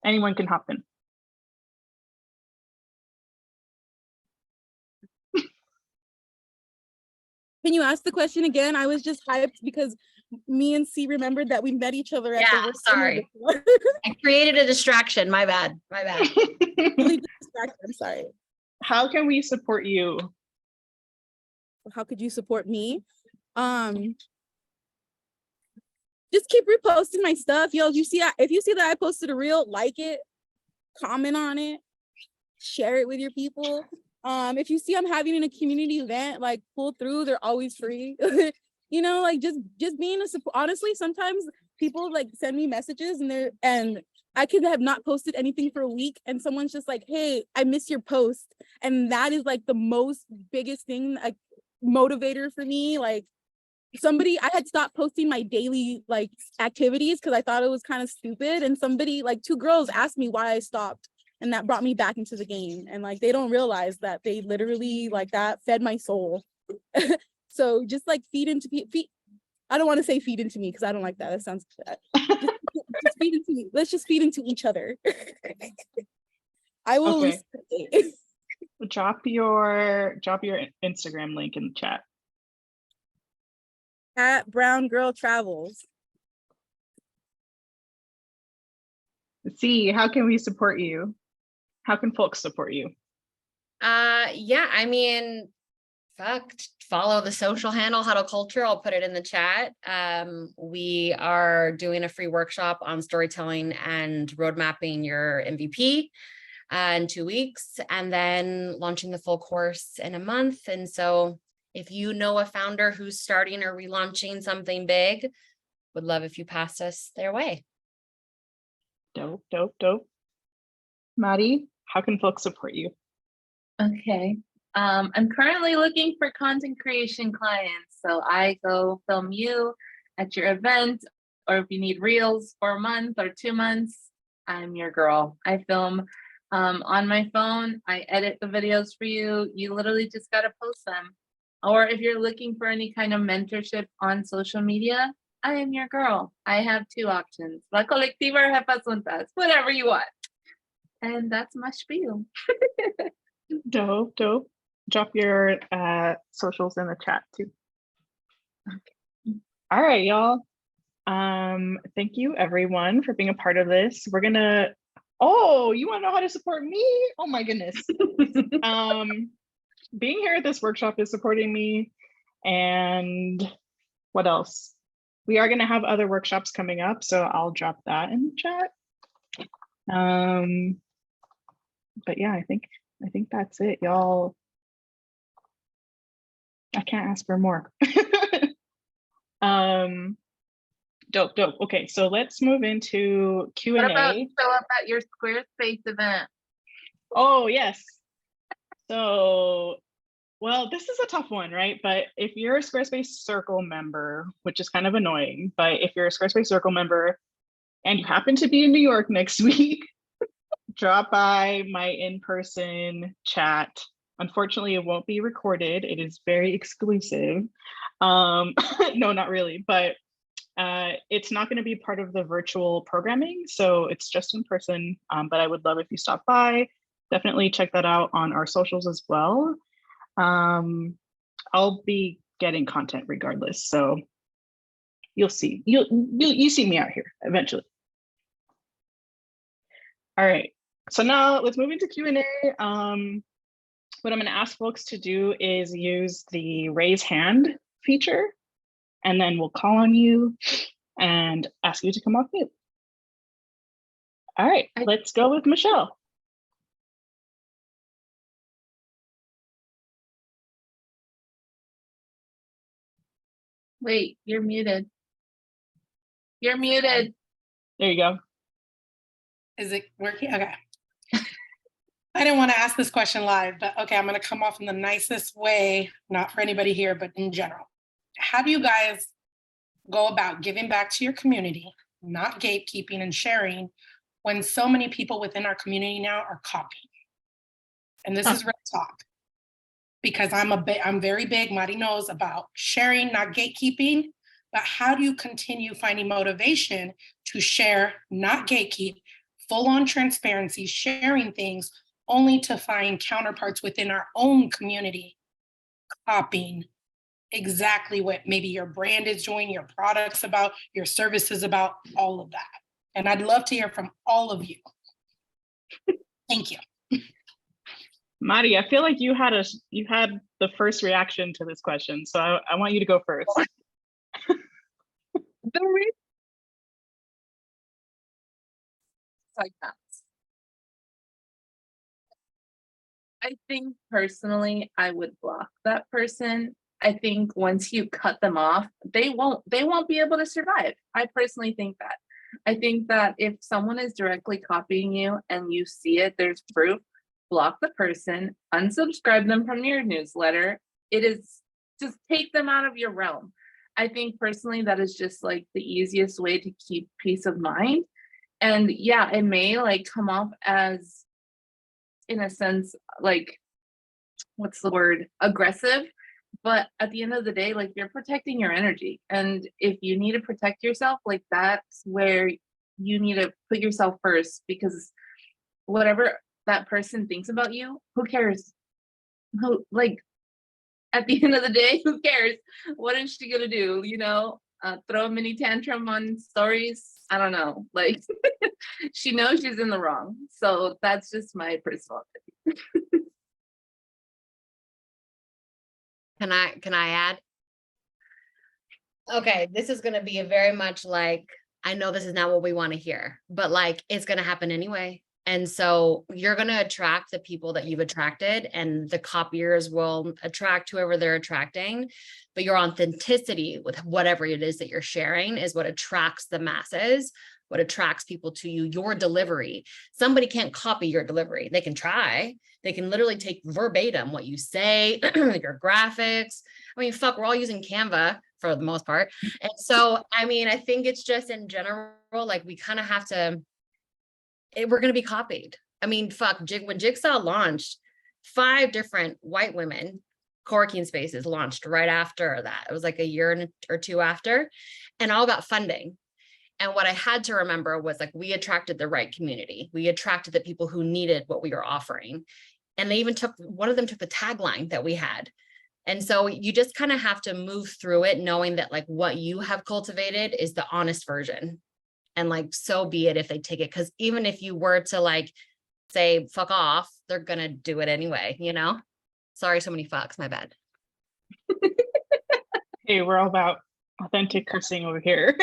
Anyone can hop in. Can you ask the question again? I was just hyped because me and C remembered that we met each other at the work. Sorry. I created a distraction. My bad. Really distracted. I'm sorry. How can we support you? How could you support me? Just keep reposting my stuff. Yo, if you see that I posted a reel, like it, comment on it, share it with your people. If you see I'm having a community event, like, pull through, they're always free. You know, like, just being a support. Honestly, sometimes people like send me messages and I could have not posted anything for a week, and someone's just like, hey, I miss your post. And that is like the most biggest thing, like, motivator for me. Like, I had stopped posting my daily like activities because I thought it was kind of stupid, and somebody, like 2 girls, asked me why I stopped, and that brought me back into the game. And like, they don't realize that they literally, like, that fed my soul. So just like feed. I don't want to say feed into me because I don't like that. That sounds bad. Just feed into me. Let's just feed into each other. I will. Okay. Drop your Instagram link in the chat. At Brown Girl Travels. See, how can we support you? How can folks support you? Yeah, I mean, follow the social handle Huddle Culture. I'll put it in the chat. We are doing a free workshop on storytelling and road mapping your MVP in 2 weeks, and then launching the full course in a month. And so if you know a founder who's starting or relaunching something big, would love if you passed us their way. Dope. Maddie, how can folks support you? Okay. I'm currently looking for content creation clients. So I go film you at your event, or if you need reels for a month or 2 months, I'm your girl. I film on my phone. I edit the videos for you. You literally just got to post them. Or if you're looking for any kind of mentorship on social media, I am your girl. I have 2 options. La colectiva or Jefas Juntas, whatever you want. And that's my spiel. Dope. Drop your socials in the chat too. Okay. All right, y'all. Thank you everyone for being a part of this. We're gonna, you want to know how to support me? Oh my goodness. Being here at this workshop is supporting me. And what else? We are gonna have other workshops coming up, so I'll drop that in the chat. But yeah, I think that's it, y'all. I can't ask for more. Dope. Okay, so let's move into What about Q&A. show up at your Squarespace event? Oh, yes. So, well, this is a tough one, right? But if you're a Squarespace Circle member, which is kind of annoying, but if you're a Squarespace Circle member and you happen to be in New York next week, drop by my in-person chat. Unfortunately, it won't be recorded. It is very exclusive. No, not really, but it's not going to be part of the virtual programming, so it's just in person, but I would love if you stop by. Definitely check that out on our socials as well. I'll be getting content regardless, so you'll see. You see me out here eventually. All right, so now let's move into Q&A. What I'm going to ask folks to do is use the raise hand feature, and then we'll call on you and ask you to come off mute. All right, let's go with Michelle. Wait, you're muted. You're muted. There you go. Is it working? Okay. I didn't want to ask this question live, but okay, I'm going to come off in the nicest way, not for anybody here, but in general. How do you guys go about giving back to your community, not gatekeeping and sharing, when so many people within our community now are copying? And this is real talk, because I'm very big, Mari knows, about sharing, not gatekeeping. But how do you continue finding motivation to share, not gatekeep, full on transparency, sharing things, only to find counterparts within our own community copying exactly what maybe your brand is doing, your products about, your services about, all of that? And I'd love to hear from all of you. Thank you. Mari, I feel like you had the first reaction to this question, so I want you to go first. Like that. I think personally, I would block that person. I think once you cut them off, they won't be able to survive. I personally think that. I think that if someone is directly copying you and you see it, there's proof, block the person, unsubscribe them from your newsletter. It is just take them out of your realm. I think personally that is just like the easiest way to keep peace of mind. And yeah, it may like come off as, in a sense, like, what's the word, aggressive, but at the end of the day, like, you're protecting your energy. And if you need to protect yourself, like, that's where you need to put yourself first, because whatever that person thinks about you, who cares? Who, like, at the end of the day, who cares? What is she gonna do? You know, throw a mini tantrum on stories? I don't know. Like, she knows she's in the wrong. So that's just my personal opinion. Can I add? Okay, this is going to be a very much like, I know this is not what we want to hear, but like, it's going to happen anyway. And so you're going to attract the people that you've attracted, and the copiers will attract whoever they're attracting. But your authenticity with whatever it is that you're sharing is what attracts the masses, what attracts people to you, your delivery. Somebody can't copy your delivery. They can try. They can literally take verbatim what you say, your graphics. I mean, fuck, we're all using Canva for the most part. And so, I mean, I think it's just in general, like, we kind of have to, we're going to be copied. I mean, fuck, when Jigsaw launched, 5 different white women co-working spaces launched right after that. It was like a year or 2 after, and all about funding. And what I had to remember was, like, we attracted the right community. We attracted the people who needed what we were offering. And they even one of them took the tagline that we had. And so you just kind of have to move through it, knowing that, like, what you have cultivated is the honest version. And, like, so be it if they take it. Because even if you were to, like, say, fuck off, they're going to do it anyway, you know? Sorry, so many fucks, my bad. Hey, we're all about authentic cursing over here.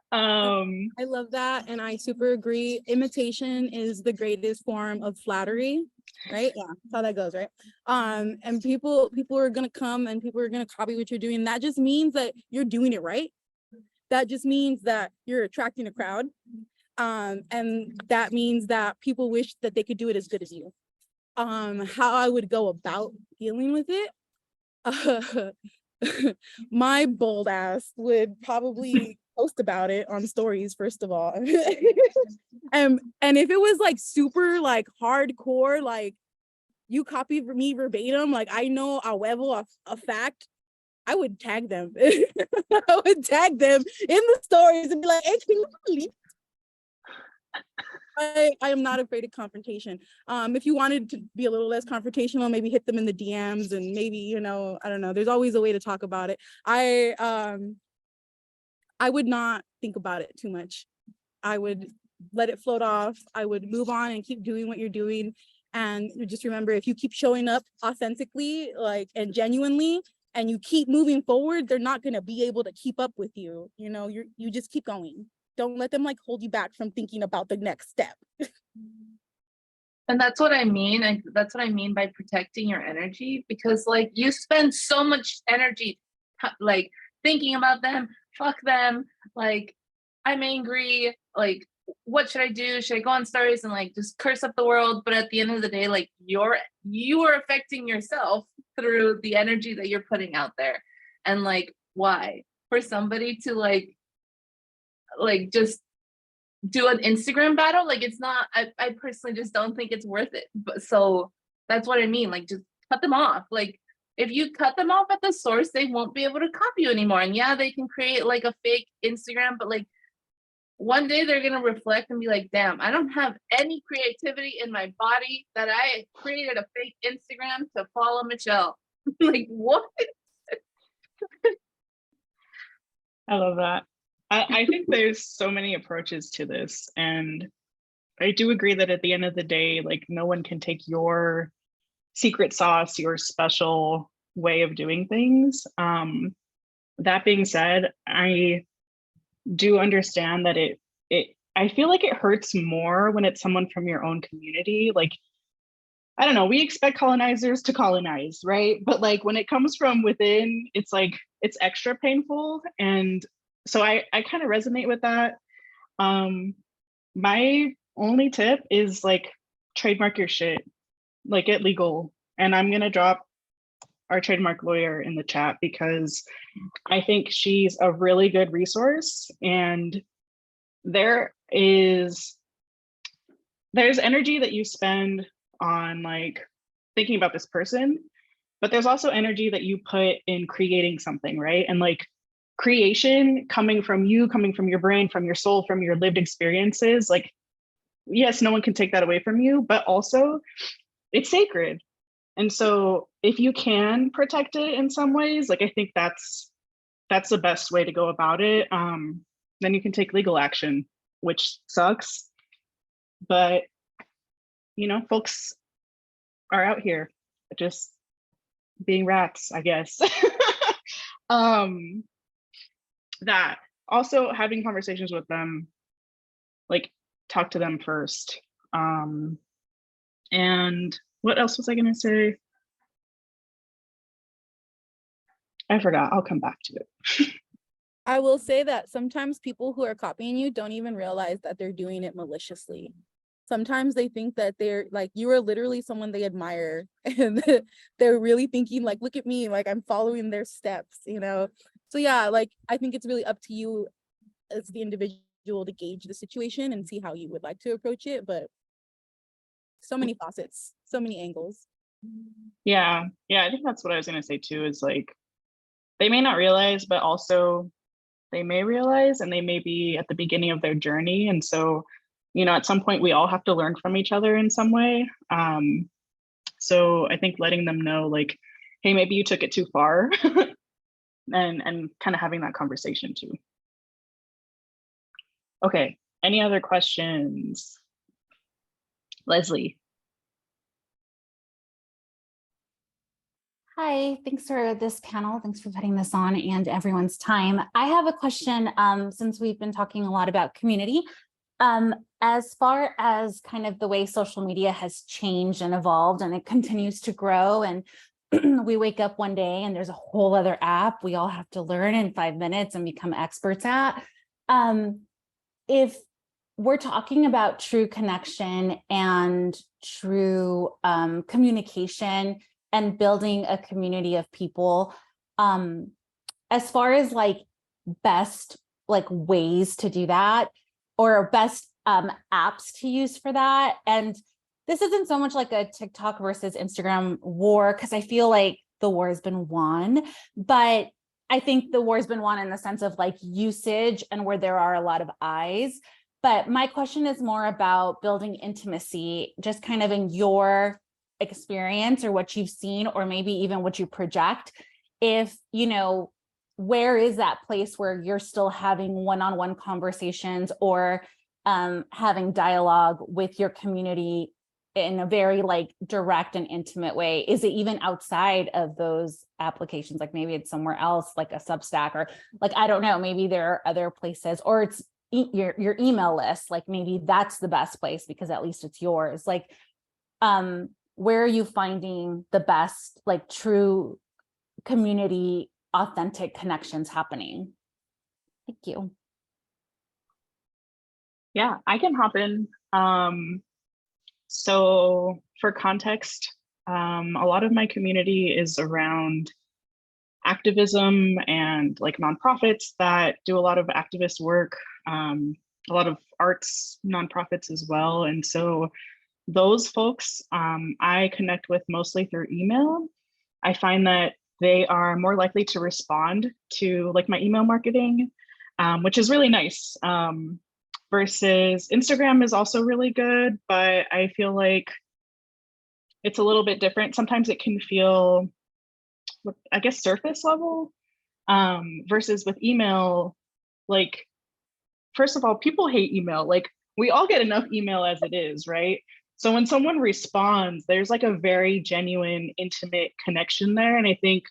I love that, and I super agree. Imitation is the greatest form of flattery, right? Yeah, that's how that goes, right? And people are gonna come and people are gonna copy what you're doing. That just means that you're doing it right. that just means that you're attracting a crowd. And that means that people wish that they could do it as good as you. How I would go about dealing with it, my bold ass would probably post about it on stories, first of all. And if it was like super like hardcore, like you copy me verbatim, like I know a huevo a fact, I would tag them. I would tag them in the stories and be like, hey, can you believe? I am not afraid of confrontation. If you wanted to be a little less confrontational, maybe hit them in the DMs and maybe, you know, I don't know. There's always a way to talk about it. I would not think about it too much. I would let it float off. I would move on and keep doing what you're doing. And just remember, if you keep showing up authentically, like, and genuinely, and you keep moving forward, they're not going to be able to keep up with you. You know, you just keep going. Don't let them like hold you back from thinking about the next step. And that's what I mean. And that's what I mean by protecting your energy, because like you spend so much energy like thinking about them, fuck them, like I'm angry, like what should I do? Should I go on stories and like just curse up the world? But at the end of the day, like you are affecting yourself through the energy that you're putting out there. And like, why? For somebody to like just do an Instagram battle, like it's not, I personally just don't think it's worth it. But so that's what I mean, like just cut them off. Like if you cut them off at the source, they won't be able to copy you anymore. And yeah, they can create like a fake Instagram, but like one day they're gonna reflect and be like, damn, I don't have any creativity in my body that I created a fake Instagram to follow Michelle. Like what? I love that. I think there's so many approaches to this, and I do agree that at the end of the day, like no one can take your secret sauce, your special way of doing things. That being said, I do understand that I feel like it hurts more when it's someone from your own community. Like, I don't know, we expect colonizers to colonize, right? But like when it comes from within, it's like, it's extra painful. And so I kind of resonate with that. My only tip is like trademark your shit, like get legal. And I'm gonna drop our trademark lawyer in the chat because I think she's a really good resource. And there's energy that you spend on like thinking about this person, but there's also energy that you put in creating something, right? And like creation coming from you, coming from your brain, from your soul, from your lived experiences, like, yes, no one can take that away from you, but also it's sacred. And so if you can protect it in some ways, like I think that's the best way to go about it. Then you can take legal action, which sucks, but you know, folks are out here just being rats, I guess. That also having conversations with them, like talk to them first. And what else was I gonna say? I forgot, I'll come back to it. I will say that sometimes people who are copying you don't even realize that they're doing it maliciously. Sometimes they think that they're like, you are literally someone they admire and they're really thinking like, look at me, like I'm following their steps, you know? So yeah, like, I think it's really up to you as the individual to gauge the situation and see how you would like to approach it. But so many facets, so many angles. Yeah, I think that's what I was gonna say too, is like, they may not realize, but also they may realize, and they may be at the beginning of their journey. And so, you know, at some point we all have to learn from each other in some way. So I think letting them know like, hey, maybe you took it too far and kind of having that conversation too. Okay, any other questions? Leslie. Hi, thanks for this panel. Thanks for putting this on and everyone's time. I have a question since we've been talking a lot about community. As far as kind of the way social media has changed and evolved and it continues to grow, and we wake up one day and there's a whole other app we all have to learn in 5 minutes and become experts at. If we're talking about true connection and true communication and building a community of people, as far as like best like ways to do that or best apps to use for that. And this isn't so much like a TikTok versus Instagram war, because I feel like the war has been won, but I think the war has been won in the sense of like usage and where there are a lot of eyes. But my question is more about building intimacy, just kind of in your experience or what you've seen, or maybe even what you project. If, you know, where is that place where you're still having one-on-one conversations or having dialogue with your community in a very like direct and intimate way? Is it even outside of those applications? Like maybe it's somewhere else, like a Substack, or like, I don't know, maybe there are other places, or it's your email list. Like maybe that's the best place because at least it's yours. Like, where are you finding the best, like true community, authentic connections happening? Thank you. Yeah, I can hop in. So for context, a lot of my community is around activism and like nonprofits that do a lot of activist work, a lot of arts nonprofits as well. And so those folks I connect with mostly through email. I find that they are more likely to respond to like my email marketing, which is really nice. Versus Instagram is also really good, but I feel like it's a little bit different. Sometimes it can feel, I guess, surface level, versus with email. Like, first of all, people hate email. Like, we all get enough email as it is, right? So when someone responds, there's like a very genuine, intimate connection there. And I think,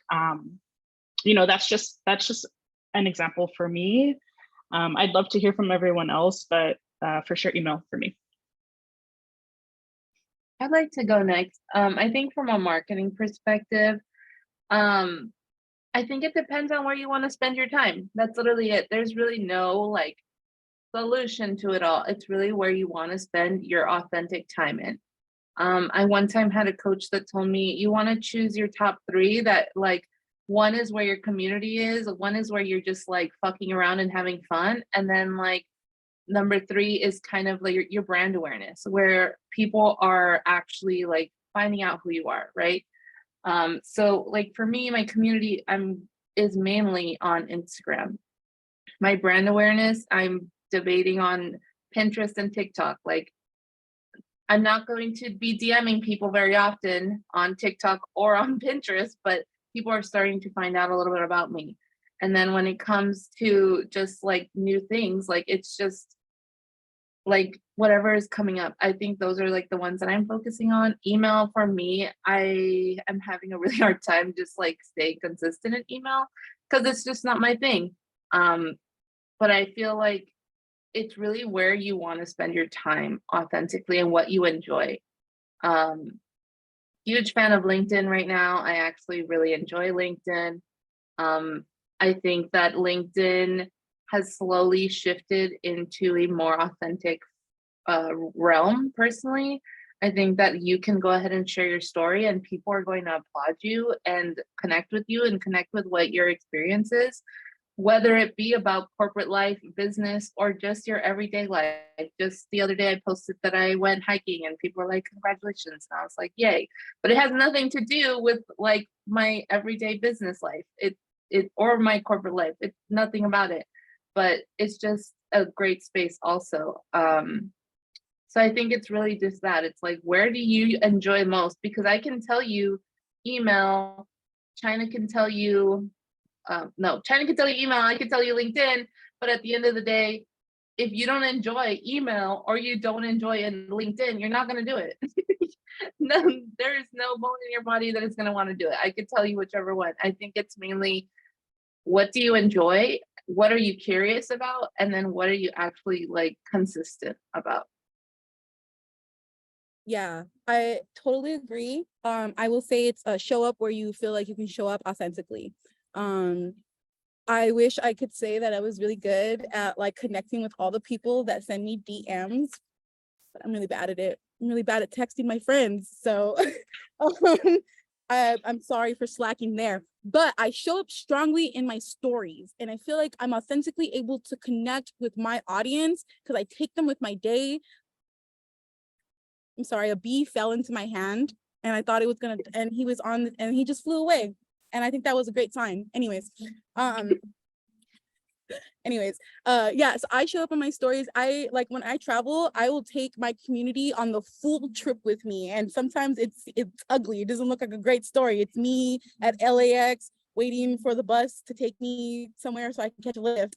you know, that's just an example for me. I'd love to hear from everyone else, but for sure, email for me. I'd like to go next. I think from a marketing perspective, I think it depends on where you want to spend your time. That's literally it. There's really no like solution to it all. It's really where you want to spend your authentic time in. I one time had a coach that told me you want to choose your top 3 that like, one is where your community is, one is where you're just like fucking around and having fun. And then like number 3 is kind of like your brand awareness, where people are actually like finding out who you are, right? So like for me, my community is mainly on Instagram. My brand awareness, I'm debating on Pinterest and TikTok. Like I'm not going to be DMing people very often on TikTok or on Pinterest, but people are starting to find out a little bit about me. And then when it comes to just like new things, like it's just like whatever is coming up. I think those are like the ones that I'm focusing on. Email for me, I am having a really hard time just like staying consistent in email because it's just not my thing. But I feel like it's really where you want to spend your time authentically and what you enjoy. Huge fan of LinkedIn right now. I actually really enjoy LinkedIn. I think that LinkedIn has slowly shifted into a more authentic realm personally. I think that you can go ahead and share your story and people are going to applaud you and connect with you and connect with what your experience is, whether it be about corporate life, business, or just your everyday life. Just the other day I posted that I went hiking and people were like, congratulations. And I was like, yay. But it has nothing to do with like my everyday business life. It or my corporate life. It's nothing about it. But it's just a great space also. So I think it's really just that. It's like, where do you enjoy most? Because I can tell you email, China can tell you, no, China can tell you email, I can tell you LinkedIn, but at the end of the day, if you don't enjoy email or you don't enjoy in LinkedIn, you're not going to do it. No, there is no bone in your body that is going to want to do it. I could tell you whichever one. I think it's mainly what do you enjoy? What are you curious about? And then what are you actually like consistent about? Yeah, I totally agree. I will say it's a show up where you feel like you can show up authentically. I wish I could say that I was really good at like connecting with all the people that send me DMs, but I'm really bad at it. I'm really bad at texting my friends. So um, I'm sorry for slacking there, but I show up strongly in my stories. And I feel like I'm authentically able to connect with my audience because I take them with my day. I'm sorry, a bee fell into my hand and I thought it was gonna, and he was on, and he just flew away. And I think that was a great sign. Anyways, yeah, so I show up on my stories. I like when I travel, I will take my community on the full trip with me. And sometimes it's ugly. It doesn't look like a great story. It's me at LAX waiting for the bus to take me somewhere so I can catch a lift.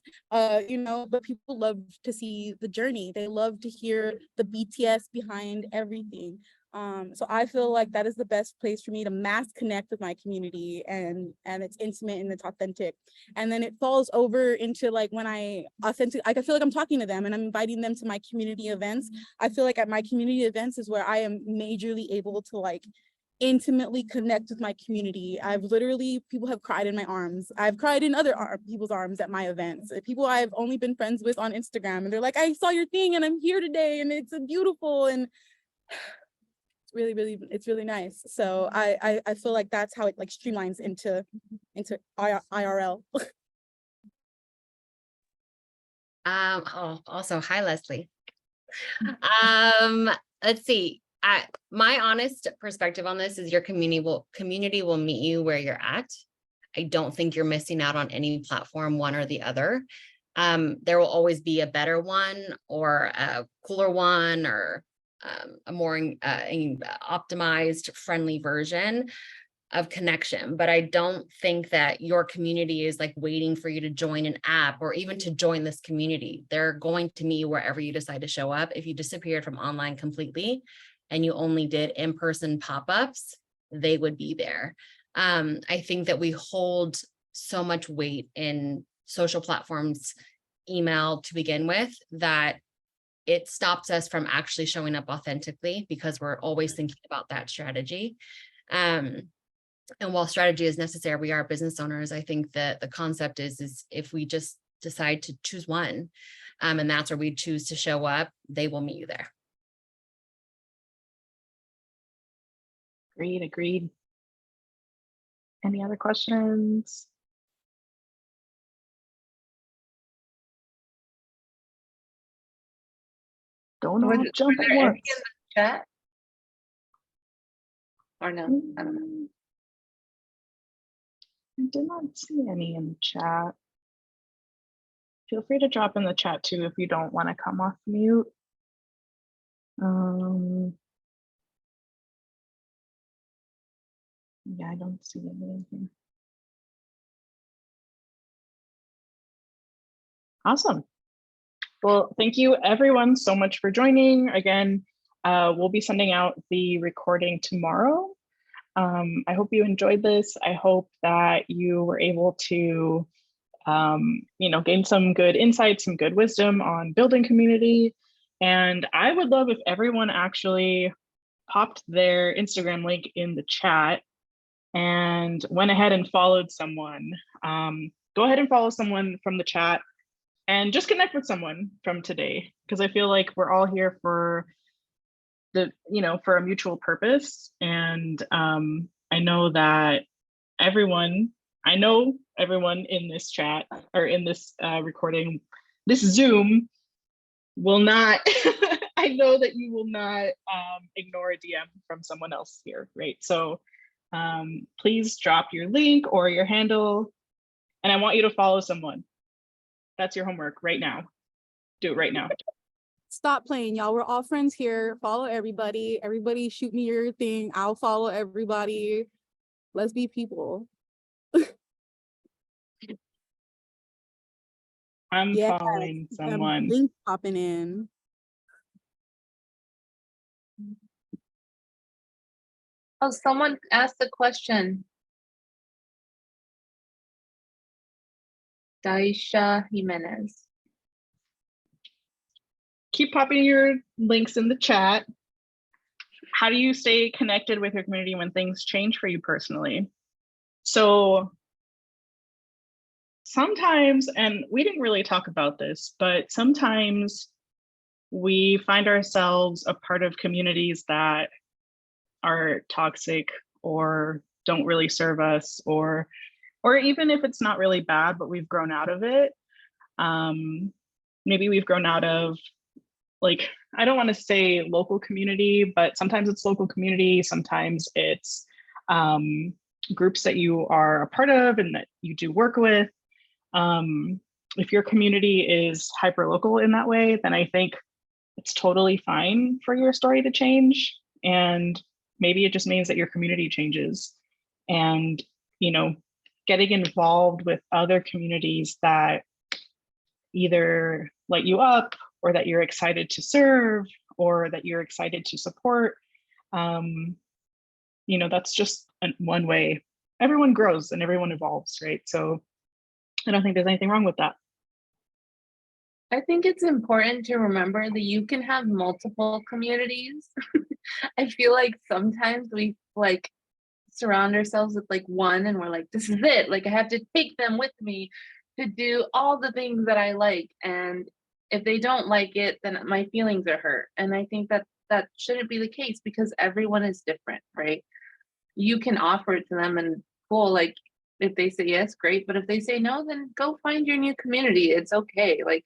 You know, but people love to see the journey. They love to hear the BTS behind everything. So I feel like that is the best place for me to mass connect with my community, and it's intimate and it's authentic. And then it falls over into like when I authentic, like I feel like I'm talking to them and I'm inviting them to my community events. I feel like at my community events is where I am majorly able to like intimately connect with my community. I've literally, people have cried in my arms. I've cried in other people's arms at my events. People I've only been friends with on Instagram, and they're like, I saw your thing and I'm here today and it's beautiful, and it's really nice. So I feel like that's how it like streamlines into IRL. Also, hi, Leslie. Let's see. My honest perspective on this is your community will meet you where you're at. I don't think you're missing out on any platform, one or the other. There will always be a better one or a cooler one or a more optimized, friendly version of connection. But I don't think that your community is like waiting for you to join an app or even to join this community. They're going to meet you wherever you decide to show up. If you disappeared from online completely and you only did in-person pop-ups, they would be there. I think that we hold so much weight in social platforms, email to begin with, that it stops us from actually showing up authentically because we're always thinking about that strategy. And while strategy is necessary, we are business owners. I think that the concept is if we just decide to choose one, and that's where we choose to show up, they will meet you there. Agreed. Any other questions? Don't all jump at once. In the chat? Or no? I don't know. I did not see any in the chat. Feel free to drop in the chat too if you don't want to come off mute. Yeah, I don't see anything. Awesome. Well, thank you everyone so much for joining. Again, we'll be sending out the recording tomorrow. I hope you enjoyed this. I hope that you were able to gain some good insights, some good wisdom on building community. And I would love if everyone actually popped their Instagram link in the chat and went ahead and followed someone. Go ahead and follow someone from the chat and just connect with someone from today, because I feel like we're all here for for a mutual purpose. And I know everyone in this chat or in this recording, this Zoom will not, I know that you will not ignore a DM from someone else here, right? So please drop your link or your handle, and I want you to follow someone. That's your homework right now. Do it right now. Stop playing, y'all. We're all friends here. Follow everybody. Everybody shoot me your thing. I'll follow everybody. Let's be people. I'm following someone. Link popping in. Oh, someone asked a question. Daisha Jimenez. Keep popping your links in the chat. how do you stay connected with your community when things change for you personally? So sometimes, and we didn't really talk about this, but sometimes we find ourselves a part of communities that are toxic or don't really serve us, or even if it's not really bad, but we've grown out of it. Maybe we've grown out of, like, I don't want to say local community, but sometimes it's local community, sometimes it's groups that you are a part of and that you do work with. If your community is hyperlocal in that way, then I think it's totally fine for your story to change. And maybe it just means that your community changes. And, you know, getting involved with other communities that either light you up or that you're excited to serve or that you're excited to support, you know, that's just one way. Everyone grows and everyone evolves, right? So I don't think there's anything wrong with that. I think it's important to remember that you can have multiple communities. I feel like sometimes we like surround ourselves with like one and we're like, this is it. Like I have to take them with me to do all the things that I like. And if they don't like it, then my feelings are hurt. And I think that that shouldn't be the case because everyone is different, right? You can offer it to them and cool, like if they say yes, great. But if they say no, then go find your new community. It's okay. Like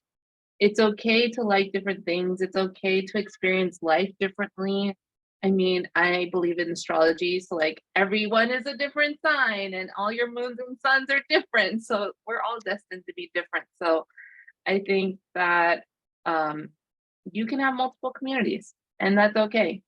it's okay to like different things. It's okay to experience life differently. I mean, I believe in astrology, so like everyone is a different sign and all your moons and suns are different. So we're all destined to be different. So I think that you can have multiple communities and that's okay.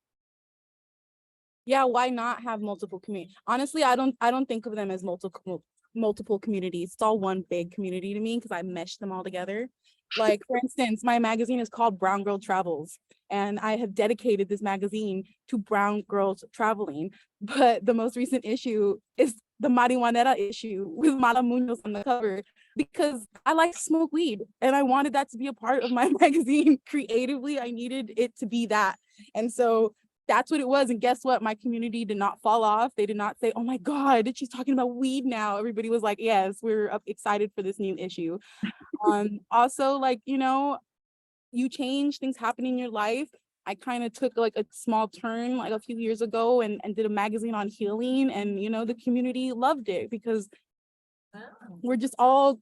Yeah, why not have multiple communities? Honestly, I don't think of them as multiple communities. It's all one big community to me because I mesh them all together. Like, for instance, my magazine is called Brown Girl Travels, and I have dedicated this magazine to brown girls traveling. But the most recent issue is the Marihuanera issue with Mara Munoz on the cover, because I like to smoke weed and I wanted that to be a part of my magazine creatively. I needed it to be that. And so that's what it was. And guess what? My community did not fall off. They did not say, oh my God, she's talking about weed now. Everybody was like, yes, we're excited for this new issue. Also, like, you know, you change, things happen in your life. I kind of took like a small turn like a few years ago and did a magazine on healing. And, you know, the community loved it because we're all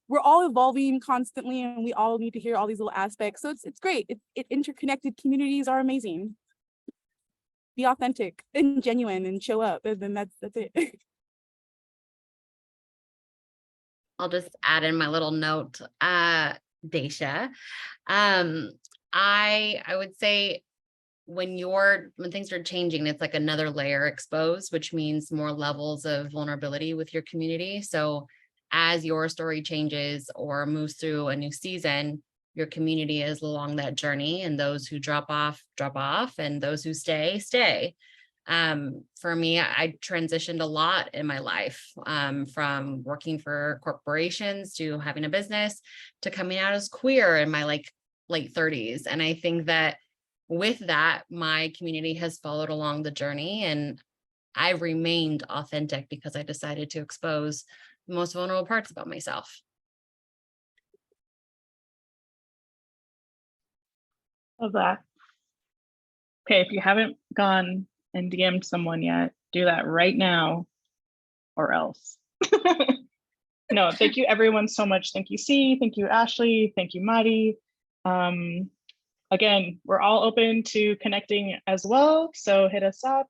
evolving constantly and we all need to hear all these little aspects. So it's great. Interconnected communities are amazing. Be authentic and genuine and show up, and then that's it. I'll just add in my little note, Daisha. I would say when things are changing, it's like another layer exposed, which means more levels of vulnerability with your community. So as your story changes or moves through a new season, your community is along that journey, and those who drop off, and those who stay. For me, I transitioned a lot in my life, from working for corporations to having a business to coming out as queer in my like late 30s. And I think that with that, my community has followed along the journey, and I remained authentic because I decided to expose the most vulnerable parts about myself. Love that. Okay, if you haven't gone and DM'd someone yet, do that right now or else. No, thank you everyone so much. Thank you, C. Thank you, Ashley. Thank you, Madi. Again, we're all open to connecting as well, so hit us up,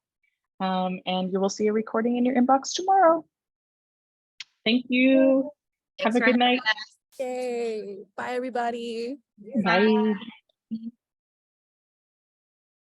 and you will see a recording in your inbox tomorrow. Thank you. Thanks Have a good night. Yay. Bye, everybody. Bye.